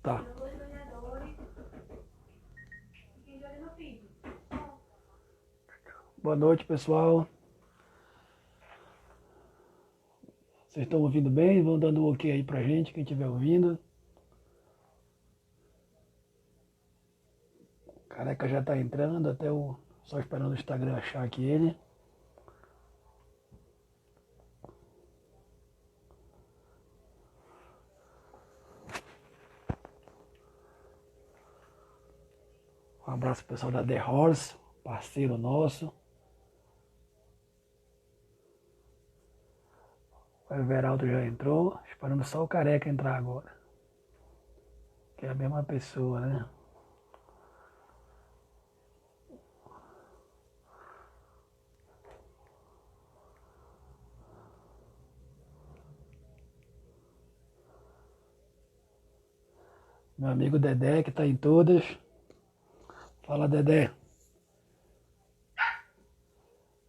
Tá. Boa noite, pessoal. Vocês estão ouvindo bem? Vão dando um ok aí pra gente, quem estiver ouvindo. Careca já tá entrando, até o... Só esperando o Instagram achar aqui ele. Um abraço pro pessoal da The Horse, parceiro nosso. O Everaldo já entrou, esperando só o Careca entrar agora. Que é a mesma pessoa, né? Meu amigo Dedé, que tá em todas. Fala, Dedé.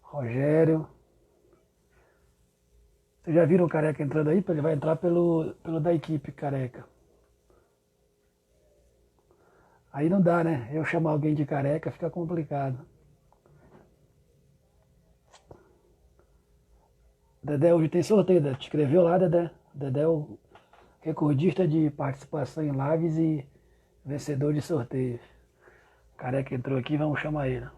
Rogério. Vocês já viram o Careca entrando aí? Ele vai entrar pelo da equipe Careca. Aí não dá, né? Eu chamar alguém de Careca fica complicado. Dedé, hoje tem sorteio, Dedé. Te escreveu lá, Dedé? Dedé é o recordista de participação em lives e vencedor de sorteios. Careca entrou aqui, vamos chamar ele.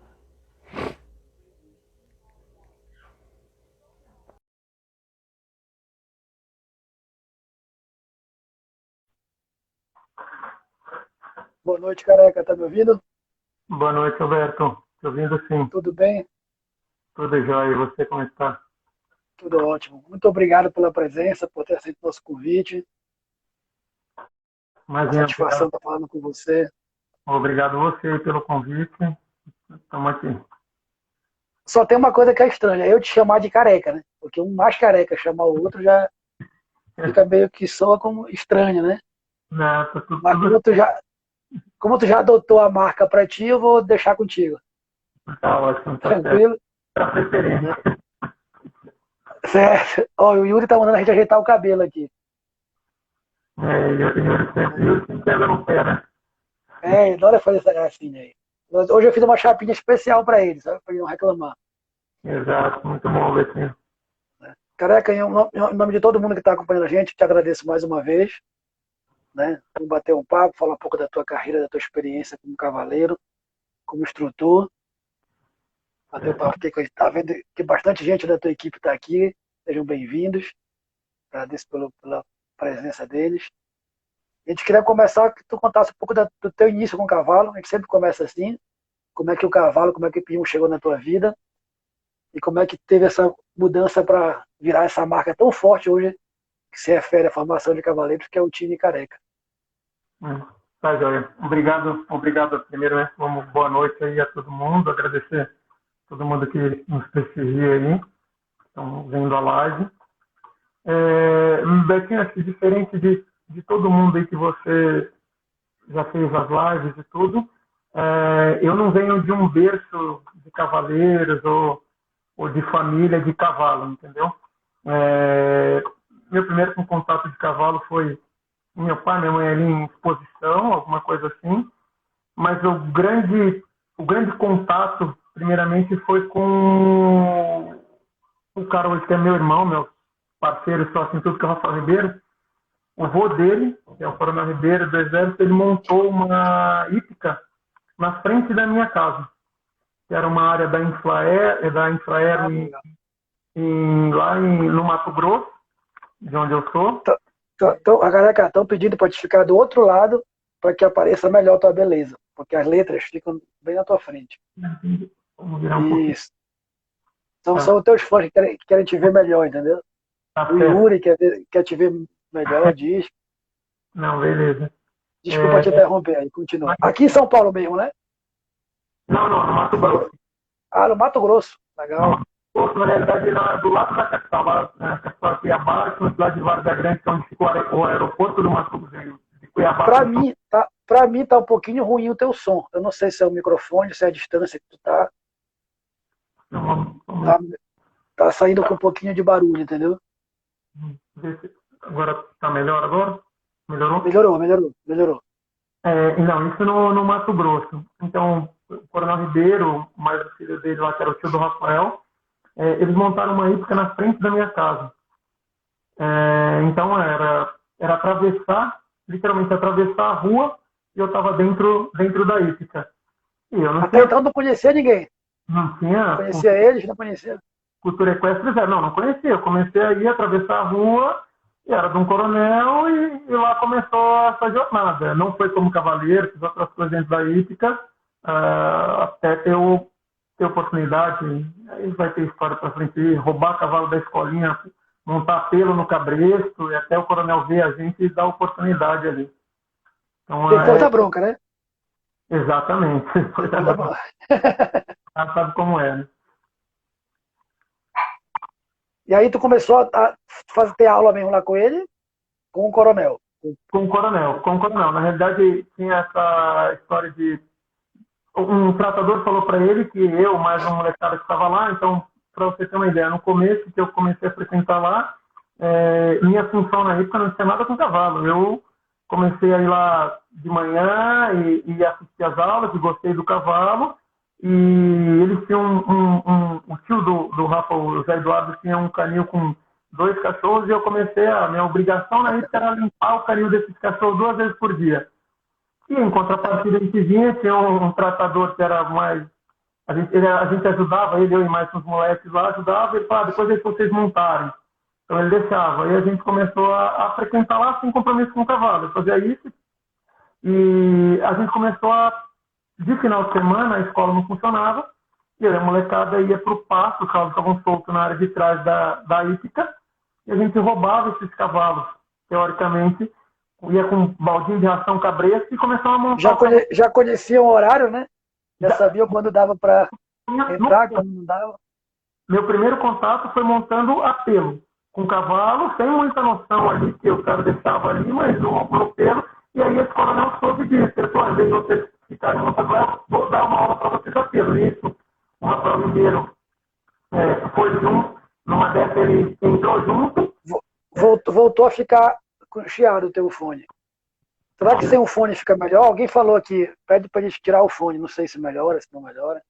Boa noite, Careca. Tá me ouvindo? Boa noite, Alberto. Te ouvindo sim. Tudo bem? Tudo jóia. E você, como está? Tudo ótimo. Muito obrigado pela presença, por ter aceito nosso convite. Uma Imagina, satisfação estar falando com você. obrigado você pelo convite. Estamos aqui. Só tem uma coisa que é estranha, eu te chamar de Careca, né? Porque um mais Careca chamar o outro já fica meio que soa como estranho, né? Não, tá tudo, Mas tudo como tu já adotou a marca para ti, eu vou deixar contigo. tá ótimo, tá certo. Tranquilo? Para Né? preferência. Certo. Ó, o Yuri tá mandando a gente ajeitar o cabelo aqui. Eu sempre pego no pé, né? É, adora fazer essa gracinha aí. Hoje eu fiz uma chapinha especial para ele, sabe? Para ele não reclamar. Exato, muito bom, Betinho. Careca, em nome de todo mundo que está acompanhando a gente, te agradeço mais uma vez. Né? Vamos bater um papo, falar um pouco da tua carreira, da tua experiência como cavaleiro, como instrutor. Bater um papo aqui, que a gente está vendo que bastante gente da tua equipe está aqui. Sejam bem-vindos. Agradeço pela presença deles. A gente queria começar que tu contasse um pouco do teu início com o cavalo. A gente sempre começa assim. Como é que o cavalo, como é que o Pinhão chegou na tua vida e como é que teve essa mudança para virar essa marca tão forte hoje que se refere à formação de cavaleiros, que é o time Careca. Tá, joia. Obrigado primeiro, né? Boa noite aí a todo mundo. Agradecer a todo mundo que nos prestigia aí. Estão vendo a live. Betinho, acho que diferente de todo mundo aí que você já fez as lives e tudo, eu não venho de um berço de cavaleiros ou de família de cavalo, entendeu? Meu primeiro contato de cavalo foi meu pai, minha mãe ali em exposição, alguma coisa assim, mas o grande contato, primeiramente, foi com o cara que é meu irmão, meu parceiro, só assim, tudo que é Rafael Ribeiro. O vô dele, que é o Coronel Ribeiro do Exército, ele montou uma hípica na frente da minha casa, que era uma área da Infraero no Mato Grosso, de onde eu sou. Então, a galera estão pedindo para te ficar do outro lado para que apareça melhor a tua beleza, porque as letras ficam bem na tua frente. Vamos virar um pouquinho. Isso. Então Tá, são os teus fãs que querem te ver melhor, entendeu? tá O certo. Yuri quer te ver melhor, diz. Não, beleza. Desculpa te interromper aí, continua. Aqui em São Paulo mesmo, né? Não, no Mato Grosso. Ah, no Mato Grosso. Legal. Na realidade, do lado da capital, lá na capital de Cuiabá, na cidade de Vargas Grande, que é onde ficou o aeroporto do Mato Grosso de Cuiabá. Para mim tá um pouquinho ruim o teu som. Eu não sei se é o microfone, se é a distância que tu tá. Tá, tá saindo com um pouquinho de barulho, entendeu? Agora, tá melhor agora? Melhorou? Melhorou. Não, isso no Mato Grosso. Então, o Coronel Ribeiro, mais o filho dele lá, que era o tio do Rafael, eles montaram uma hípica na frente da minha casa. Então, era atravessar, literalmente atravessar a rua, e eu estava dentro da hípica. E eu Até então não conhecia ninguém. não tinha Conhecia eles, não conhecia. cultura equestre zero. Não conhecia. Eu comecei a ir atravessar a rua, e era de um coronel, e lá começou essa jornada. Não foi como cavaleiro, fiz outras coisas dentro da hípica, até ter oportunidade, aí vai ter história para frente, roubar cavalo da escolinha, montar pelo no cabresto, e até o coronel ver a gente e dar oportunidade ali. Então, Depois da bronca, né? exatamente. Depois Depois da da... bronca. sabe como é, né? E aí tu começou a ter aula mesmo lá com ele, com o coronel. Com o coronel. Na realidade, tinha essa história de um tratador falou para ele que eu, mais um molecada que estava lá, então, para você ter uma ideia, no começo que eu comecei a frequentar lá, minha função na época não tinha nada com cavalo. Eu comecei a ir lá de manhã e assistir às aulas, e gostei do cavalo, e eles tinham o tio do Rafa, o Zé Eduardo, tinha um canil com 2 cachorros, e eu comecei minha obrigação na época era limpar o canil desses cachorros 2 vezes por dia. E em contrapartida, a gente vinha, tinha um tratador que era mais. A gente ajudava ele, eu e mais uns moleques lá, ajudava, e ele falava, depois deixa vocês montarem. Então ele deixava. Aí a gente começou a frequentar lá sem compromisso com o cavalo. Eu fazia isso e a gente começou de final de semana, a escola não funcionava, e a molecada ia para o pasto, os cavalos estavam soltos na área de trás da hípica, e a gente roubava esses cavalos, teoricamente, ia com um baldinho de ração cabresto e começava a montar. Já conhecia o horário, né? Já sabia quando dava para entrar, quando não dava. Meu primeiro contato foi montando apelo com cavalo, sem muita noção ali que o cara deixava ali, mas no pelo. E aí esse coronel soube disso. Ele falou, às vezes vocês ficarem montando, vou dar uma aula para vocês apelo. Isso, o Rafael Ribeiro foi junto, numa dessa ele entrou junto. Voltou a ficar chiado o teu fone. Será que sem o fone fica melhor? Alguém falou aqui, pede para eles tirar o fone. Não sei se melhora, se não melhora.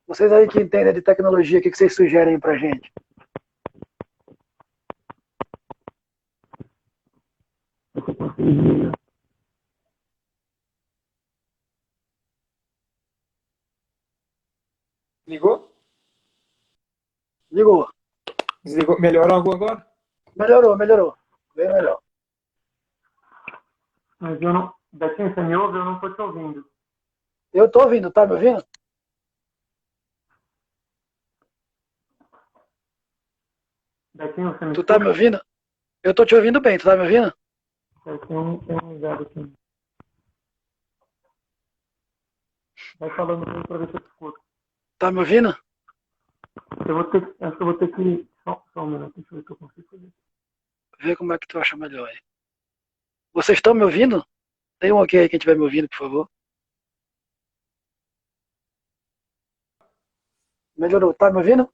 Vocês aí que entendem de tecnologia, o que vocês sugerem pra gente? Ligou? Ligou. Desligou? Melhorou algo agora? Melhorou. Bem melhor. Mas eu não. Betinho, você me ouve? Eu não estou te ouvindo. Eu tô ouvindo, tá me ouvindo? Betinho, você me Tu tá me ouvindo? Eu tô te ouvindo bem, tu tá me ouvindo? Tem um ligado aqui. Vai falando aí para ver se eu te escuto. Tá me ouvindo? Acho que eu vou ter que. Só um minuto, deixa eu ver o que eu consigo fazer. Vê como é que tu acha melhor aí. Vocês estão me ouvindo? Tem um ok aí quem estiver me ouvindo, por favor. Melhorou, tá me ouvindo?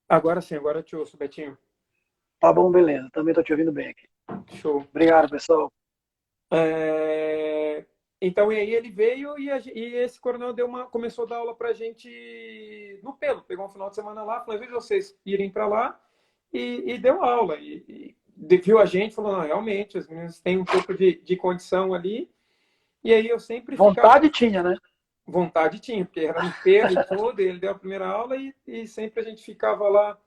Agora sim, agora eu te ouço, Betinho. Tá bom, beleza. Também tô te ouvindo bem aqui. Show. Obrigado, pessoal. Então, e aí ele veio e esse coronel começou a dar aula pra gente no pelo. Pegou um final de semana lá, falou, às vezes vocês irem para lá e deu aula. E viu a gente, falou, não, realmente, os meninos têm um pouco de condição ali. E aí eu sempre Vontade tinha, né? Vontade tinha, porque era no pelo e tudo, ele deu a primeira aula e sempre a gente ficava lá,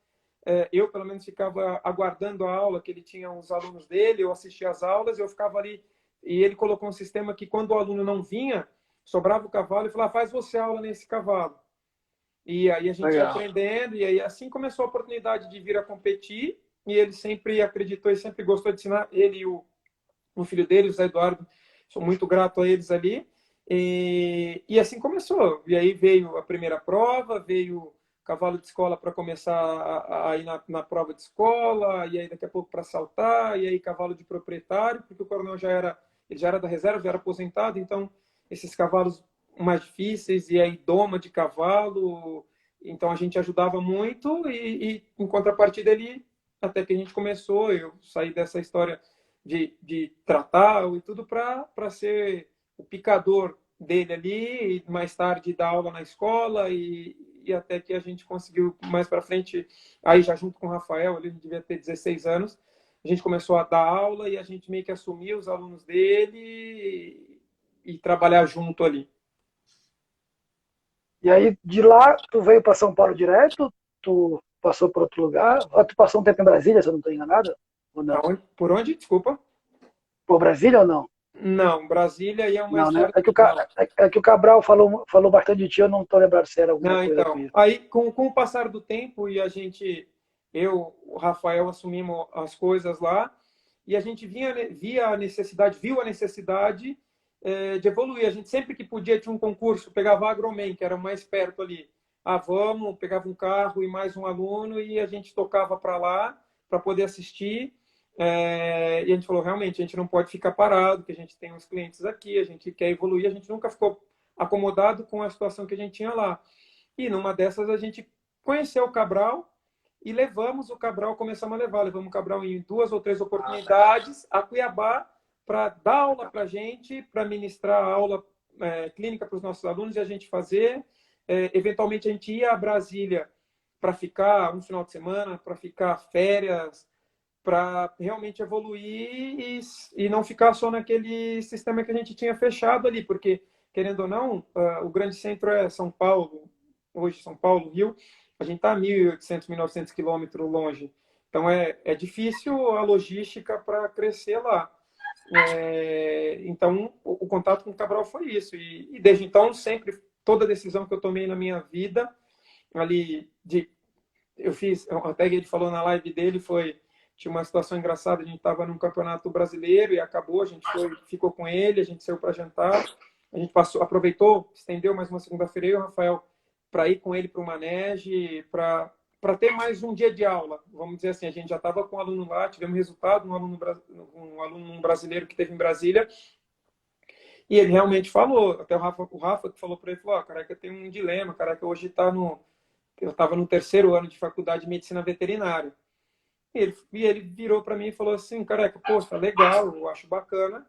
eu pelo menos ficava aguardando a aula, que ele tinha os alunos dele, eu assistia às aulas, eu ficava ali, e ele colocou um sistema que quando o aluno não vinha, sobrava o cavalo e falava, faz você aula nesse cavalo. E aí a gente ia aprendendo, e aí assim começou a oportunidade de vir a competir, e ele sempre acreditou e sempre gostou de ensinar, ele e o filho dele, o Zé Eduardo, sou muito grato a eles ali. E assim começou. E aí veio a primeira prova, veio cavalo de escola para começar a ir na prova de escola, e aí daqui a pouco para saltar, e aí cavalo de proprietário, porque o coronel ele já era da reserva, já era aposentado, então esses cavalos mais difíceis, e aí doma de cavalo, Então a gente ajudava muito e em contrapartida ele, até que a gente começou, eu saí dessa história de tratar e tudo para ser o picador dele ali, e mais tarde dar aula na escola e até que a gente conseguiu mais para frente, aí já junto com o Rafael, ele devia ter 16 anos, a gente começou a dar aula e a gente meio que assumiu os alunos dele e trabalhar junto ali. E aí, de lá, tu veio para São Paulo direto? Tu passou por outro lugar? Ou tu passou um tempo em Brasília, se eu não estou enganado? Ou não? Por onde? Desculpa. Por Brasília ou não? Não, Brasília aí é uma Não, né? história. É que o Cabral falou bastante de ti, eu não estou lembrado se era alguma Não, coisa com então. isso. Aí, com o passar do tempo, e o Rafael, assumimos as coisas lá, e a gente viu a necessidade de evoluir. A gente sempre que podia tinha um concurso, pegava a Agroman, que era mais perto ali. Ah, vamos, pegava um carro e mais um aluno, e a gente tocava para lá para poder assistir. E a gente falou, realmente, a gente não pode ficar parado, que a gente tem uns clientes aqui, a gente quer evoluir, a gente nunca ficou acomodado com a situação que a gente tinha lá. E numa dessas a gente conheceu o Cabral e levamos o Cabral, começamos a levar. Levamos o Cabral em 2 ou 3 oportunidades a Cuiabá para dar aula para a gente, para ministrar aula clínica para os nossos alunos e a gente fazer. Eventualmente a gente ia a Brasília para ficar um final de semana, para ficar férias, para realmente evoluir e não ficar só naquele sistema que a gente tinha fechado ali, porque, querendo ou não, o grande centro é São Paulo, hoje São Paulo, Rio, a gente está a 1.800, 1.900 quilômetros longe. Então, é difícil a logística para crescer lá. Então, o contato com o Cabral foi isso. E desde então, sempre, toda decisão que eu tomei na minha vida, ali, eu fiz, até ele falou na live dele, tinha uma situação engraçada, a gente estava num campeonato brasileiro e acabou, a gente ficou com ele, a gente saiu para jantar, a gente aproveitou, estendeu mais uma segunda-feira e o Rafael para ir com ele para o Manege, para ter mais um dia de aula. Vamos dizer assim, a gente já estava com um aluno lá, tivemos resultado, um aluno brasileiro que teve em Brasília, e ele realmente falou, até o Rafa que falou para ele, falou, Careca, tem um dilema, Careca hoje eu estava no 3º ano de faculdade de medicina veterinária. E ele virou para mim e falou assim, Careca, poxa, legal, eu acho bacana,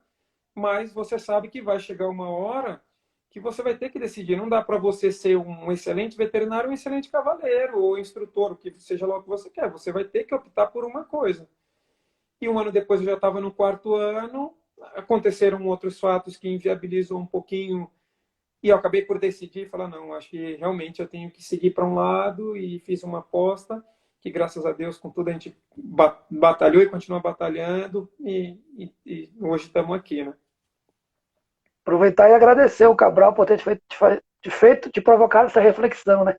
mas você sabe que vai chegar uma hora que você vai ter que decidir. Não dá para você ser um excelente veterinário, um excelente cavaleiro ou instrutor, o que seja lá o que você quer. Você vai ter que optar por uma coisa. E um ano depois eu já estava no 4º ano, aconteceram outros fatos que inviabilizam um pouquinho e eu acabei por decidir, falar, não, acho que realmente eu tenho que seguir para um lado e fiz uma aposta que, graças a Deus, com tudo a gente batalhou e continua batalhando e hoje estamos aqui, né? Aproveitar e agradecer o Cabral por ter te provocado essa reflexão, né?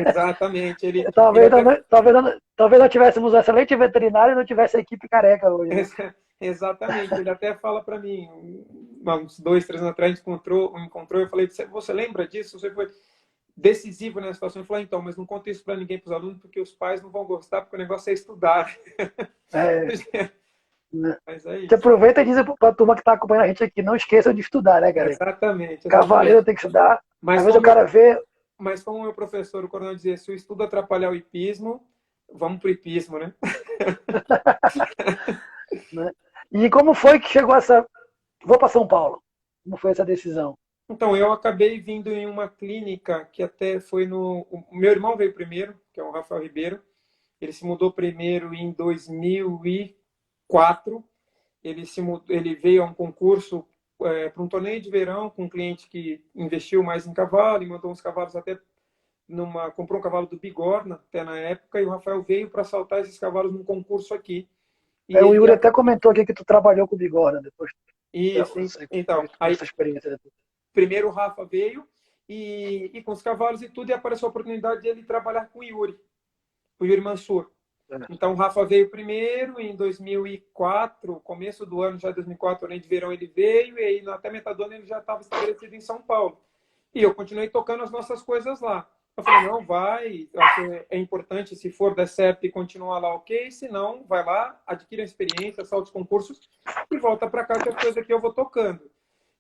Exatamente. Talvez nós tivéssemos um excelente veterinário e não tivesse a equipe careca hoje. Né? Exatamente. Ele até fala para mim, uns 2, 3 anos atrás, encontrou, eu falei, você lembra disso? Você foi decisivo nessa situação? Ele falou, então, mas não conta isso para ninguém, para os alunos, porque os pais não vão gostar, porque o negócio é estudar. Mas é isso. Você aproveita e diz para a turma que está acompanhando a gente aqui, não esqueçam de estudar, né, cara? Exatamente. Cavaleiro tem que estudar. Às vezes o cara vê... Mas como o meu professor, o coronel, dizia, se o estudo atrapalhar o hipismo, vamos pro hipismo, né? Né? E como foi que chegou essa... Vou para São Paulo. Como foi essa decisão? Então, eu acabei vindo em uma clínica que até foi no... O meu irmão veio primeiro, que é o Rafael Ribeiro. Ele se mudou primeiro em 2004. Ele veio a um concurso para um torneio de verão com um cliente que investiu mais em cavalo e mandou uns cavalos até comprou um cavalo do Bigorna até na época e o Rafael veio para saltar esses cavalos num concurso aqui. O Yuri até comentou aqui que tu trabalhou com o Bigorna depois. Isso, então. Aí, essa experiência depois. Primeiro o Rafa veio e com os cavalos e tudo e apareceu a oportunidade de ele trabalhar com o Yuri Mansur. Então, o Rafa veio primeiro, em 2004, começo do ano, já 2004, além de verão, ele veio, e aí, até metade do ano ele já estava estabelecido em São Paulo. E eu continuei tocando as nossas coisas lá. Eu falei, não, vai, acho que é importante, se for dar certo e continuar lá, ok, se não, vai lá, adquire a experiência, salta os concursos e volta para cá, que é a coisa que eu vou tocando.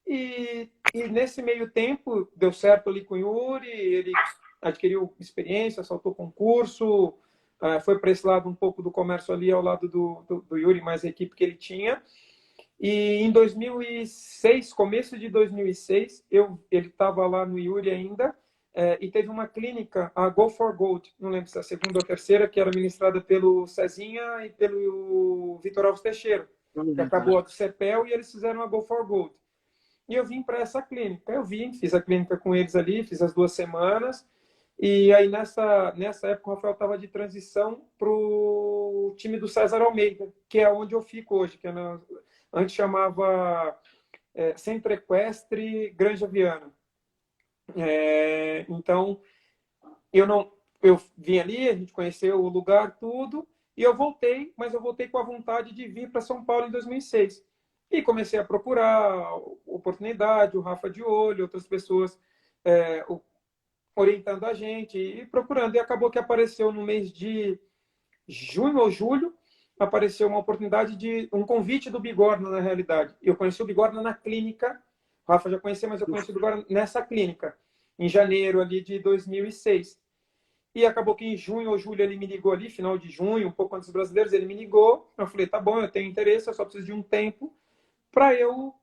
E nesse meio tempo, deu certo ali com o Yuri, ele adquiriu experiência, saltou concurso, foi para esse lado um pouco do comércio ali, ao lado do Yuri, mais a equipe que ele tinha. E em 2006, começo de 2006, ele estava lá no Yuri ainda, e teve uma clínica, a Go for Gold, não lembro se é a segunda ou a terceira, que era ministrada pelo Cezinha e pelo Vitor Alves Teixeira, que acabou a do CEPEL, e eles fizeram a Go for Gold. E eu vim para essa clínica. Eu vim, fiz a clínica com eles ali, fiz as 2 semanas, e aí nessa época o Rafael estava de transição para o time do César Almeida, que é onde eu fico hoje, que antes chamava Centro Equestre Granja Viana. Então, eu vim ali, a gente conheceu o lugar, tudo, e eu voltei, mas eu voltei com a vontade de vir para São Paulo em 2006. E comecei a procurar oportunidade, o Rafa de olho, outras pessoas orientando a gente e procurando. E acabou que apareceu no mês de junho ou julho, apareceu uma oportunidade de um convite do Bigorna, na realidade. Eu conheci o Bigorna na clínica, o Rafa já conhecia, mas eu conheci o Bigorna nessa clínica, em janeiro ali de 2006. E acabou que em junho ou julho ele me ligou ali, final de junho, um pouco antes dos brasileiros, ele me ligou. Eu falei, tá bom, eu tenho interesse, eu só preciso de um tempo para eu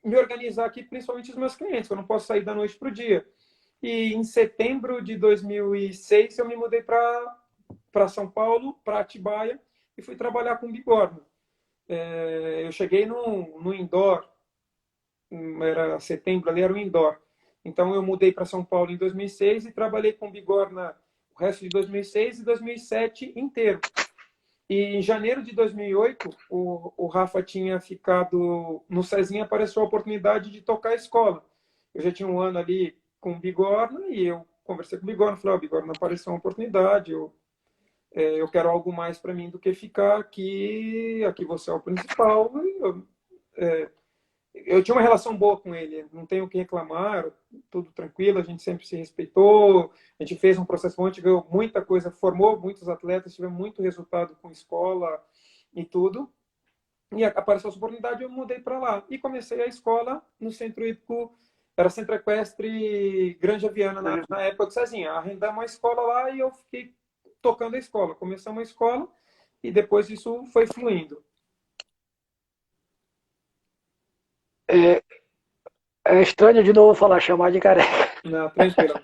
me organizar aqui, principalmente os meus clientes, eu não posso sair da noite para o dia. E em setembro de 2006 eu me mudei para São Paulo, para Atibaia, e fui trabalhar com o Bigorna. Eu cheguei no indoor, era setembro, ali era o indoor. Então eu mudei para São Paulo em 2006 e trabalhei com o Bigorna o resto de 2006 e 2007 inteiro. E em janeiro de 2008, o Rafa tinha ficado no Cezinha, apareceu a oportunidade de tocar a escola. Eu já tinha um ano ali com o Bigorna e eu conversei com o Bigorna, falei, Bigorna, apareceu uma oportunidade, eu quero algo mais para mim do que ficar aqui você é o principal. Eu tinha uma relação boa com ele, não tenho o que reclamar, tudo tranquilo, a gente sempre se respeitou, a gente fez um processo bom, a gente ganhou muita coisa, formou muitos atletas, tivemos muito resultado com escola e tudo. E apareceu essa oportunidade, eu mudei para lá. E comecei a escola no Centro Hípico, era Centro Equestre Granja Viana, na época do Cezinha. Arrendamos uma escola lá e eu fiquei tocando a escola. Começamos a escola e depois isso foi fluindo. É estranho de novo chamar de careca. Não, tranquilo.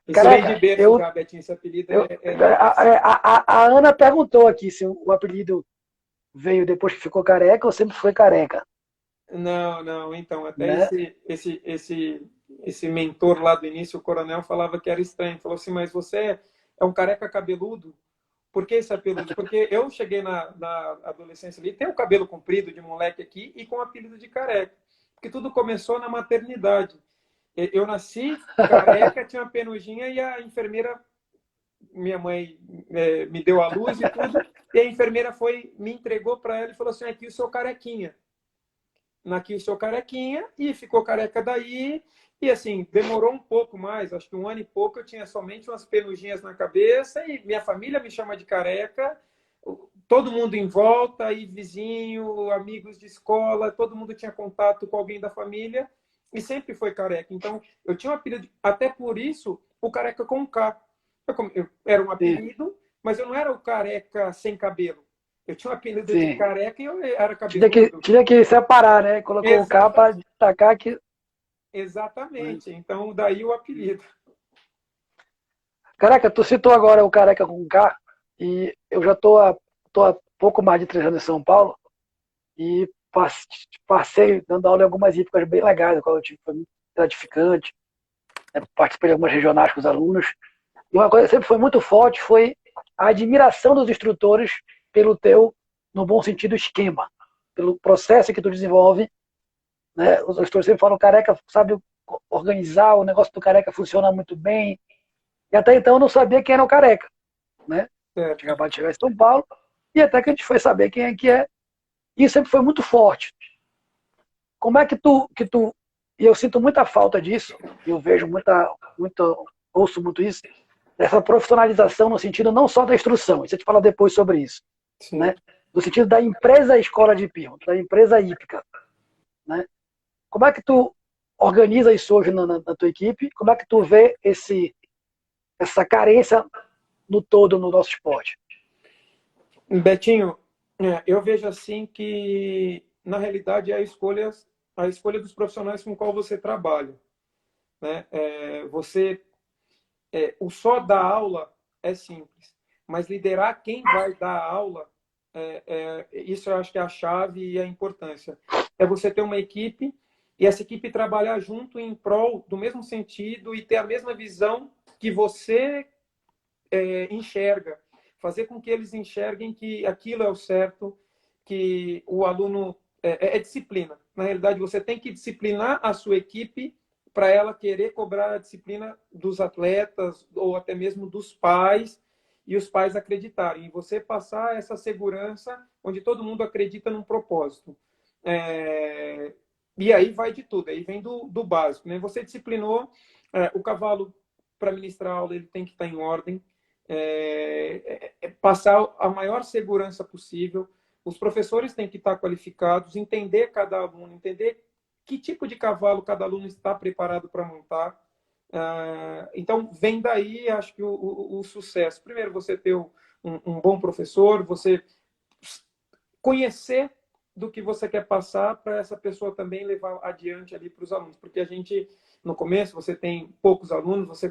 Isso Careca, vem de berço já, Betinho, esse apelido a Ana perguntou aqui se o apelido veio depois que ficou careca ou sempre foi careca. Não, então, até Né? esse mentor lá do início, o coronel, falava que era estranho. Falou assim, mas você é um careca cabeludo? Por que esse apelido? Porque eu cheguei na adolescência ali, tem o cabelo comprido de moleque aqui e com o apelido de careca. Porque tudo começou na maternidade. Eu nasci careca, tinha uma penugem e a enfermeira, minha mãe me deu a luz e tudo, e a enfermeira me entregou para ela e falou assim, aqui o seu carequinha. Aqui o seu carequinha, e ficou careca daí, e assim, demorou um pouco mais, acho que 1 ano e pouco eu tinha somente umas penuginhas na cabeça, e minha família me chama de careca, todo mundo em volta, aí vizinho, amigos de escola, todo mundo tinha contato com alguém da família, e sempre foi careca. Então, eu tinha um apelido, até por isso, o careca com K. Eu era um apelido, mas eu não era o careca sem cabelo. Eu tinha um apelido de careca e eu era cabeludo. Tinha que separar, né? Colocou o K para destacar que... Exatamente. Então, daí o apelido. Careca, tu citou agora o careca com K, e eu já tô há pouco mais de 3 anos em São Paulo, e passei dando aula em algumas hípicas bem legais, a qual eu tive, foi muito gratificante. Participei de algumas regionais com os alunos. E uma coisa que sempre foi muito forte foi a admiração dos instrutores pelo teu, no bom sentido, esquema, pelo processo que tu desenvolve. Né? Os instrutores sempre falam, careca sabe organizar, o negócio do careca funciona muito bem. E até então eu não sabia quem era o careca. Né? Tinha acabado de chegar em São Paulo, e até que a gente foi saber quem é que é. E sempre foi muito forte. Como é que tu... E eu sinto muita falta disso, eu vejo ouço muito isso, dessa profissionalização no sentido não só da instrução, a gente fala depois sobre isso, né? No sentido da empresa escola de hipismo, da empresa hípica. Né? Como é que tu organiza isso hoje na tua equipe? Como é que tu vê esse essa carência no todo no nosso esporte? Betinho, eu vejo assim que, na realidade, é a escolha dos profissionais com qual você trabalha, né? O só dar aula é simples, mas liderar quem vai dar aula, isso eu acho que é a chave e a importância. É você ter uma equipe e essa equipe trabalhar junto em prol do mesmo sentido e ter a mesma visão que você enxerga. Fazer com que eles enxerguem que aquilo é o certo, que o aluno... É disciplina. Na realidade, você tem que disciplinar a sua equipe para ela querer cobrar a disciplina dos atletas ou até mesmo dos pais e os pais acreditarem. E você passar essa segurança onde todo mundo acredita num propósito. E aí vai de tudo, aí vem do básico. Né? Você disciplinou o cavalo para ministrar aula, ele tem que estar em ordem. Passar a maior segurança possível. Os professores têm que estar qualificados, entender cada aluno, entender que tipo de cavalo cada aluno está preparado para montar. Então, vem daí, acho que o sucesso. Primeiro, você ter um bom professor, você conhecer do que você quer passar para essa pessoa também levar adiante ali para os alunos. Porque a gente, no começo, você tem poucos alunos,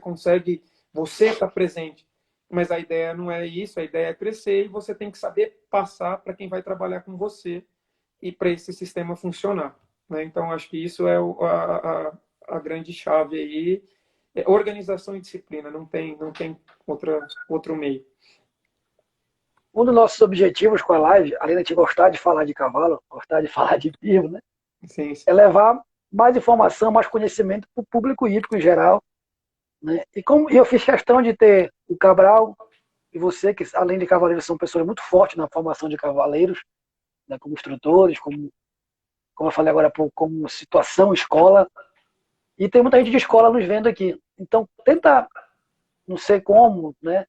você está presente. Mas a ideia não é isso, a ideia é crescer e você tem que saber passar para quem vai trabalhar com você e para esse sistema funcionar. Né? Então, acho que isso é a grande chave aí. Organização e disciplina, não tem outro meio. Um dos nossos objetivos com a live, além de a gente gostar de falar de cavalo, gostar de falar de bicho, né? Sim, sim. É levar mais informação, mais conhecimento para o público hípico em geral. Né? E como eu fiz questão de ter o Cabral e você, que além de cavaleiros, são pessoas muito fortes na formação de cavaleiros, né? Como instrutores, como eu falei agora há pouco, como situação, escola. E tem muita gente de escola nos vendo aqui. Então, tenta, não sei como, né?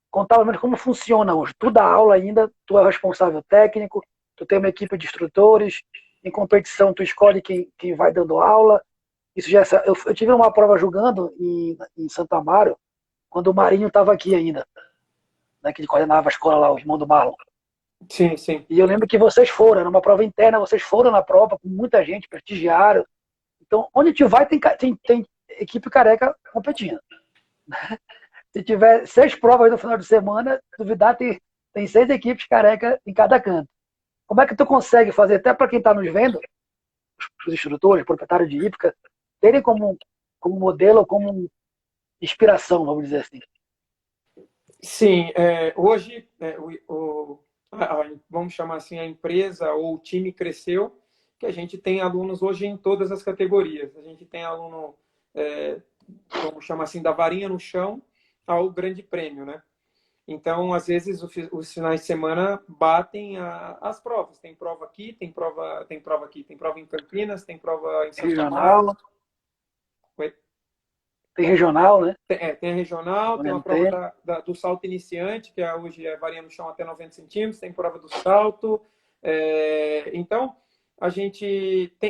Contar pelo menos como funciona hoje. Tu dá aula ainda, tu é o responsável técnico, tu tem uma equipe de instrutores, em competição tu escolhe quem vai dando aula. Isso já eu tive uma prova julgando em Santa Amaro, quando o Marinho estava aqui ainda, né, que ele coordenava a escola lá, o irmão do Marlon. Sim, sim. E eu lembro que vocês foram, era uma prova interna, vocês foram na prova com muita gente, prestigiaram. Então, onde a gente vai, tem equipe careca competindo. Se tiver 6 provas no final de semana, duvidar, tem 6 equipes careca em cada canto. Como é que tu consegue fazer, até para quem está nos vendo, os instrutores, proprietários de hípica, terem como modelo, como inspiração, vamos dizer assim? Sim, hoje, vamos chamar assim, a empresa ou o time cresceu, que a gente tem alunos hoje em todas as categorias. A gente tem aluno, vamos chamar assim, da varinha no chão ao grande prêmio, né? Então, às vezes, os finais de semana batem as provas. Tem prova aqui, tem prova aqui, tem prova em Campinas, tem prova em Santa Marta. Tem regional, né? Tem a regional, tem uma prova do salto iniciante, que hoje é varinha no chão até 90 centímetros, tem prova do salto. Então,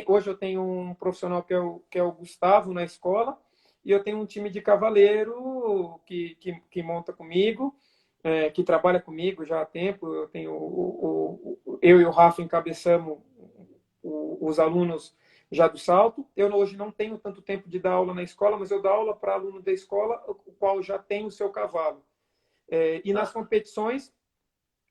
hoje eu tenho um profissional que é o Gustavo na escola, e eu tenho um time de cavaleiro que monta comigo, que trabalha comigo já há tempo. Eu tenho eu e o Rafa encabeçamos os alunos já do salto. Eu hoje não tenho tanto tempo de dar aula na escola, mas eu dou aula para aluno da escola, o qual já tem o seu cavalo. E nas competições,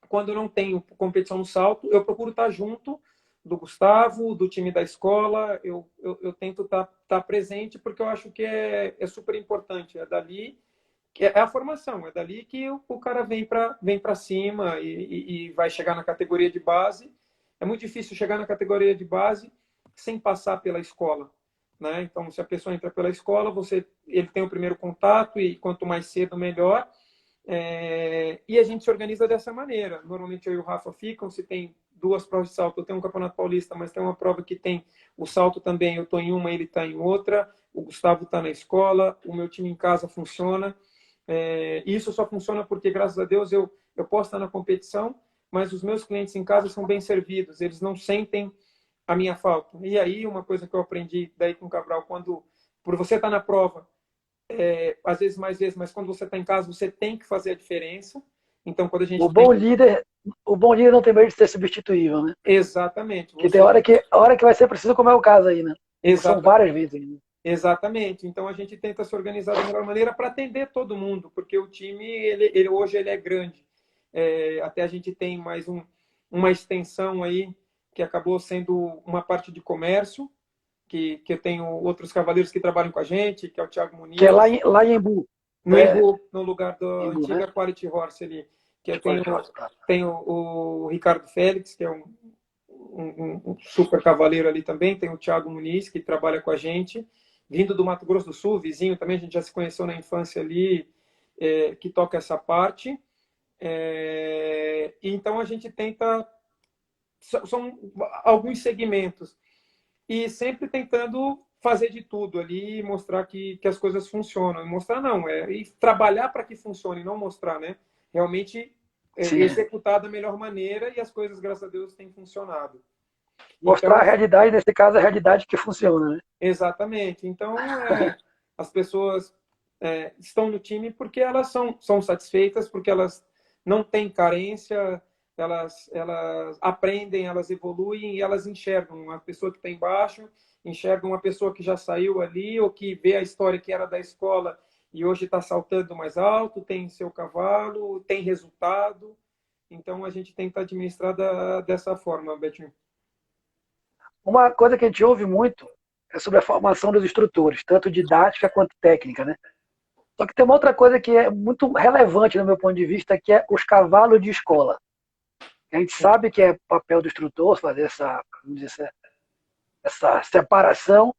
quando eu não tenho competição no salto, eu procuro estar junto do Gustavo, do time da escola. Eu tento estar presente, porque eu acho que é super importante. É dali que é a formação, é dali que o cara vem para cima e vai chegar na categoria de base. É muito difícil chegar na categoria de base sem passar pela escola, né? Então, se a pessoa entra pela escola, ele tem o primeiro contato, e quanto mais cedo, melhor. E a gente se organiza dessa maneira. Normalmente eu e o Rafa ficam, se tem 2 provas de salto, eu tenho um campeonato paulista, mas tem uma prova que tem o salto também, eu estou em uma, ele está em outra, o Gustavo está na escola, o meu time em casa funciona. Isso só funciona porque, graças a Deus, eu posso estar na competição, mas os meus clientes em casa são bem servidos, eles não sentem a minha falta. E aí, uma coisa que eu aprendi daí com o Cabral, por você estar na prova, às vezes mais vezes, mas quando você está em casa, você tem que fazer a diferença. Então, quando a gente O bom líder não tem medo de ser substituível, né? Exatamente. Porque tem hora que vai ser preciso, como é o caso aí, né? São várias vezes. Né? Exatamente. Então, a gente tenta se organizar da melhor maneira para atender todo mundo, porque o time, hoje, ele é grande. Até a gente tem mais uma extensão aí, que acabou sendo uma parte de comércio, que eu tenho outros cavaleiros que trabalham com a gente, que é o Thiago Muniz. Que é lá em Embu. No Embu, no lugar da antiga né? Quality Horse ali. Que eu tenho o Ricardo Félix, que é um super cavaleiro ali também. Tem o Thiago Muniz, que trabalha com a gente. Vindo do Mato Grosso do Sul, vizinho também, a gente já se conheceu na infância ali, que toca essa parte. Então a gente tenta... São alguns segmentos. E sempre tentando fazer de tudo ali e mostrar que as coisas funcionam. Mostrar não, e trabalhar para que funcione, não mostrar, né? Realmente executar da melhor maneira e as coisas, graças a Deus, têm funcionado. Mostrar então, a realidade, nesse caso, a realidade que funciona, né? Exatamente. Então, as pessoas estão no time porque elas são satisfeitas, porque elas não têm carência, elas aprendem, elas evoluem e elas enxergam uma pessoa que está embaixo, enxergam uma pessoa que já saiu ali ou que vê a história que era da escola e hoje está saltando mais alto, tem seu cavalo, tem resultado. Então, a gente tenta administrar dessa forma, Betinho. Uma coisa que a gente ouve muito é sobre a formação dos instrutores, tanto didática quanto técnica, né? Só que tem uma outra coisa que é muito relevante no meu ponto de vista, que é os cavalos de escola. A gente sabe que é papel do instrutor fazer essa separação.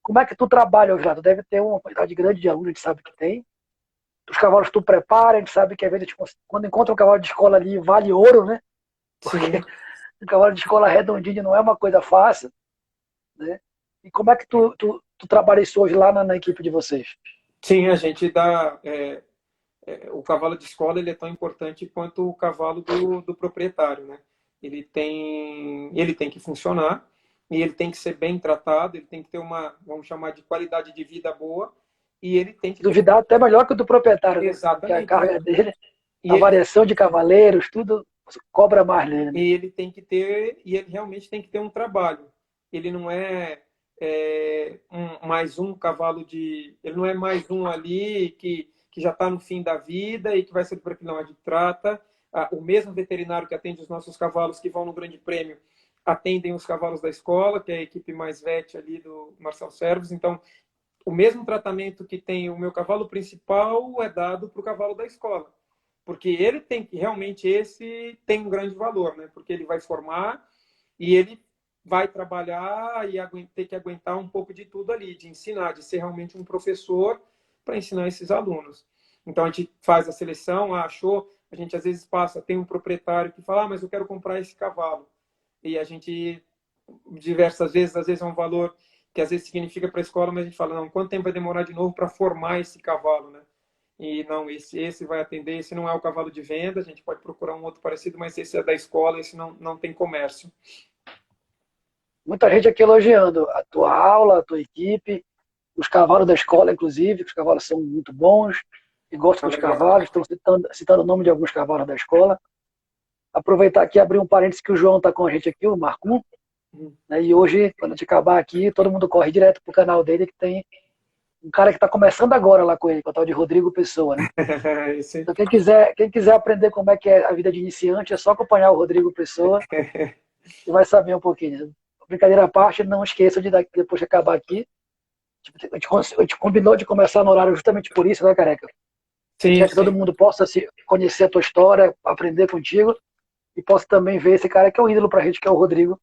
Como é que tu trabalha hoje lá? Tu deve ter uma quantidade grande de alunos, a gente sabe que tem. Os cavalos tu prepara, a gente sabe que às vezes quando encontra um cavalo de escola ali, vale ouro, né? Porque um cavalo de escola redondinho não é uma coisa fácil, né? E como é que tu trabalha isso hoje lá na equipe de vocês? Sim, a gente dá... o cavalo de escola ele é tão importante quanto o cavalo do proprietário, né? Ele tem que funcionar e ele tem que ser bem tratado, ele tem que ter vamos chamar de qualidade de vida boa e ele tem que duvidar até melhor que o do proprietário, exatamente, né? Que a carga dele, a variação de cavaleiros, tudo cobra mais nele. Né? E ele realmente tem que ter um trabalho. Ele não é, mais um cavalo ele não é mais um ali que já está no fim da vida e que vai ser por aquilo. Não, a gente trata. O mesmo veterinário que atende os nossos cavalos que vão no Grande Prêmio atendem os cavalos da escola, que é a equipe mais vet ali do Marcel Servos. Então, o mesmo tratamento que tem o meu cavalo principal é dado para o cavalo da escola. Porque ele tem que, realmente, esse tem um grande valor, né? Porque ele vai formar e ele vai trabalhar e ter que aguentar um pouco de tudo ali, de ensinar, de ser realmente um professor para ensinar esses alunos. Então, a gente faz a seleção, achou, a gente às vezes tem um proprietário que fala, mas eu quero comprar esse cavalo. E a gente, diversas vezes, às vezes é um valor que às vezes significa para a escola, mas a gente fala, não, quanto tempo vai demorar de novo para formar esse cavalo, né? E não, esse vai atender, esse não é o cavalo de venda, a gente pode procurar um outro parecido, mas esse é da escola, esse não tem comércio. Muita gente aqui elogiando a tua aula, a tua equipe, os cavalos da escola, inclusive, que os cavalos são muito bons, e gostam dos cavalos, estão citando o nome de alguns cavalos da escola. Aproveitar aqui e abrir um parênteses que o João está com a gente aqui, o Marcum, né? E hoje, quando a gente acabar aqui, todo mundo corre direto pro canal dele, que tem um cara que está começando agora lá com ele, que é o tal de Rodrigo Pessoa, né? Então quem quiser aprender como é que é a vida de iniciante, é só acompanhar o Rodrigo Pessoa e vai saber um pouquinho. Né? Brincadeira à parte, não esqueça de depois de acabar aqui, a gente combinou de começar no horário justamente por isso, né, Careca? Sim, quer que todo mundo possa conhecer a tua história, aprender contigo e possa também ver esse cara que é o ídolo pra gente, que é o Rodrigo,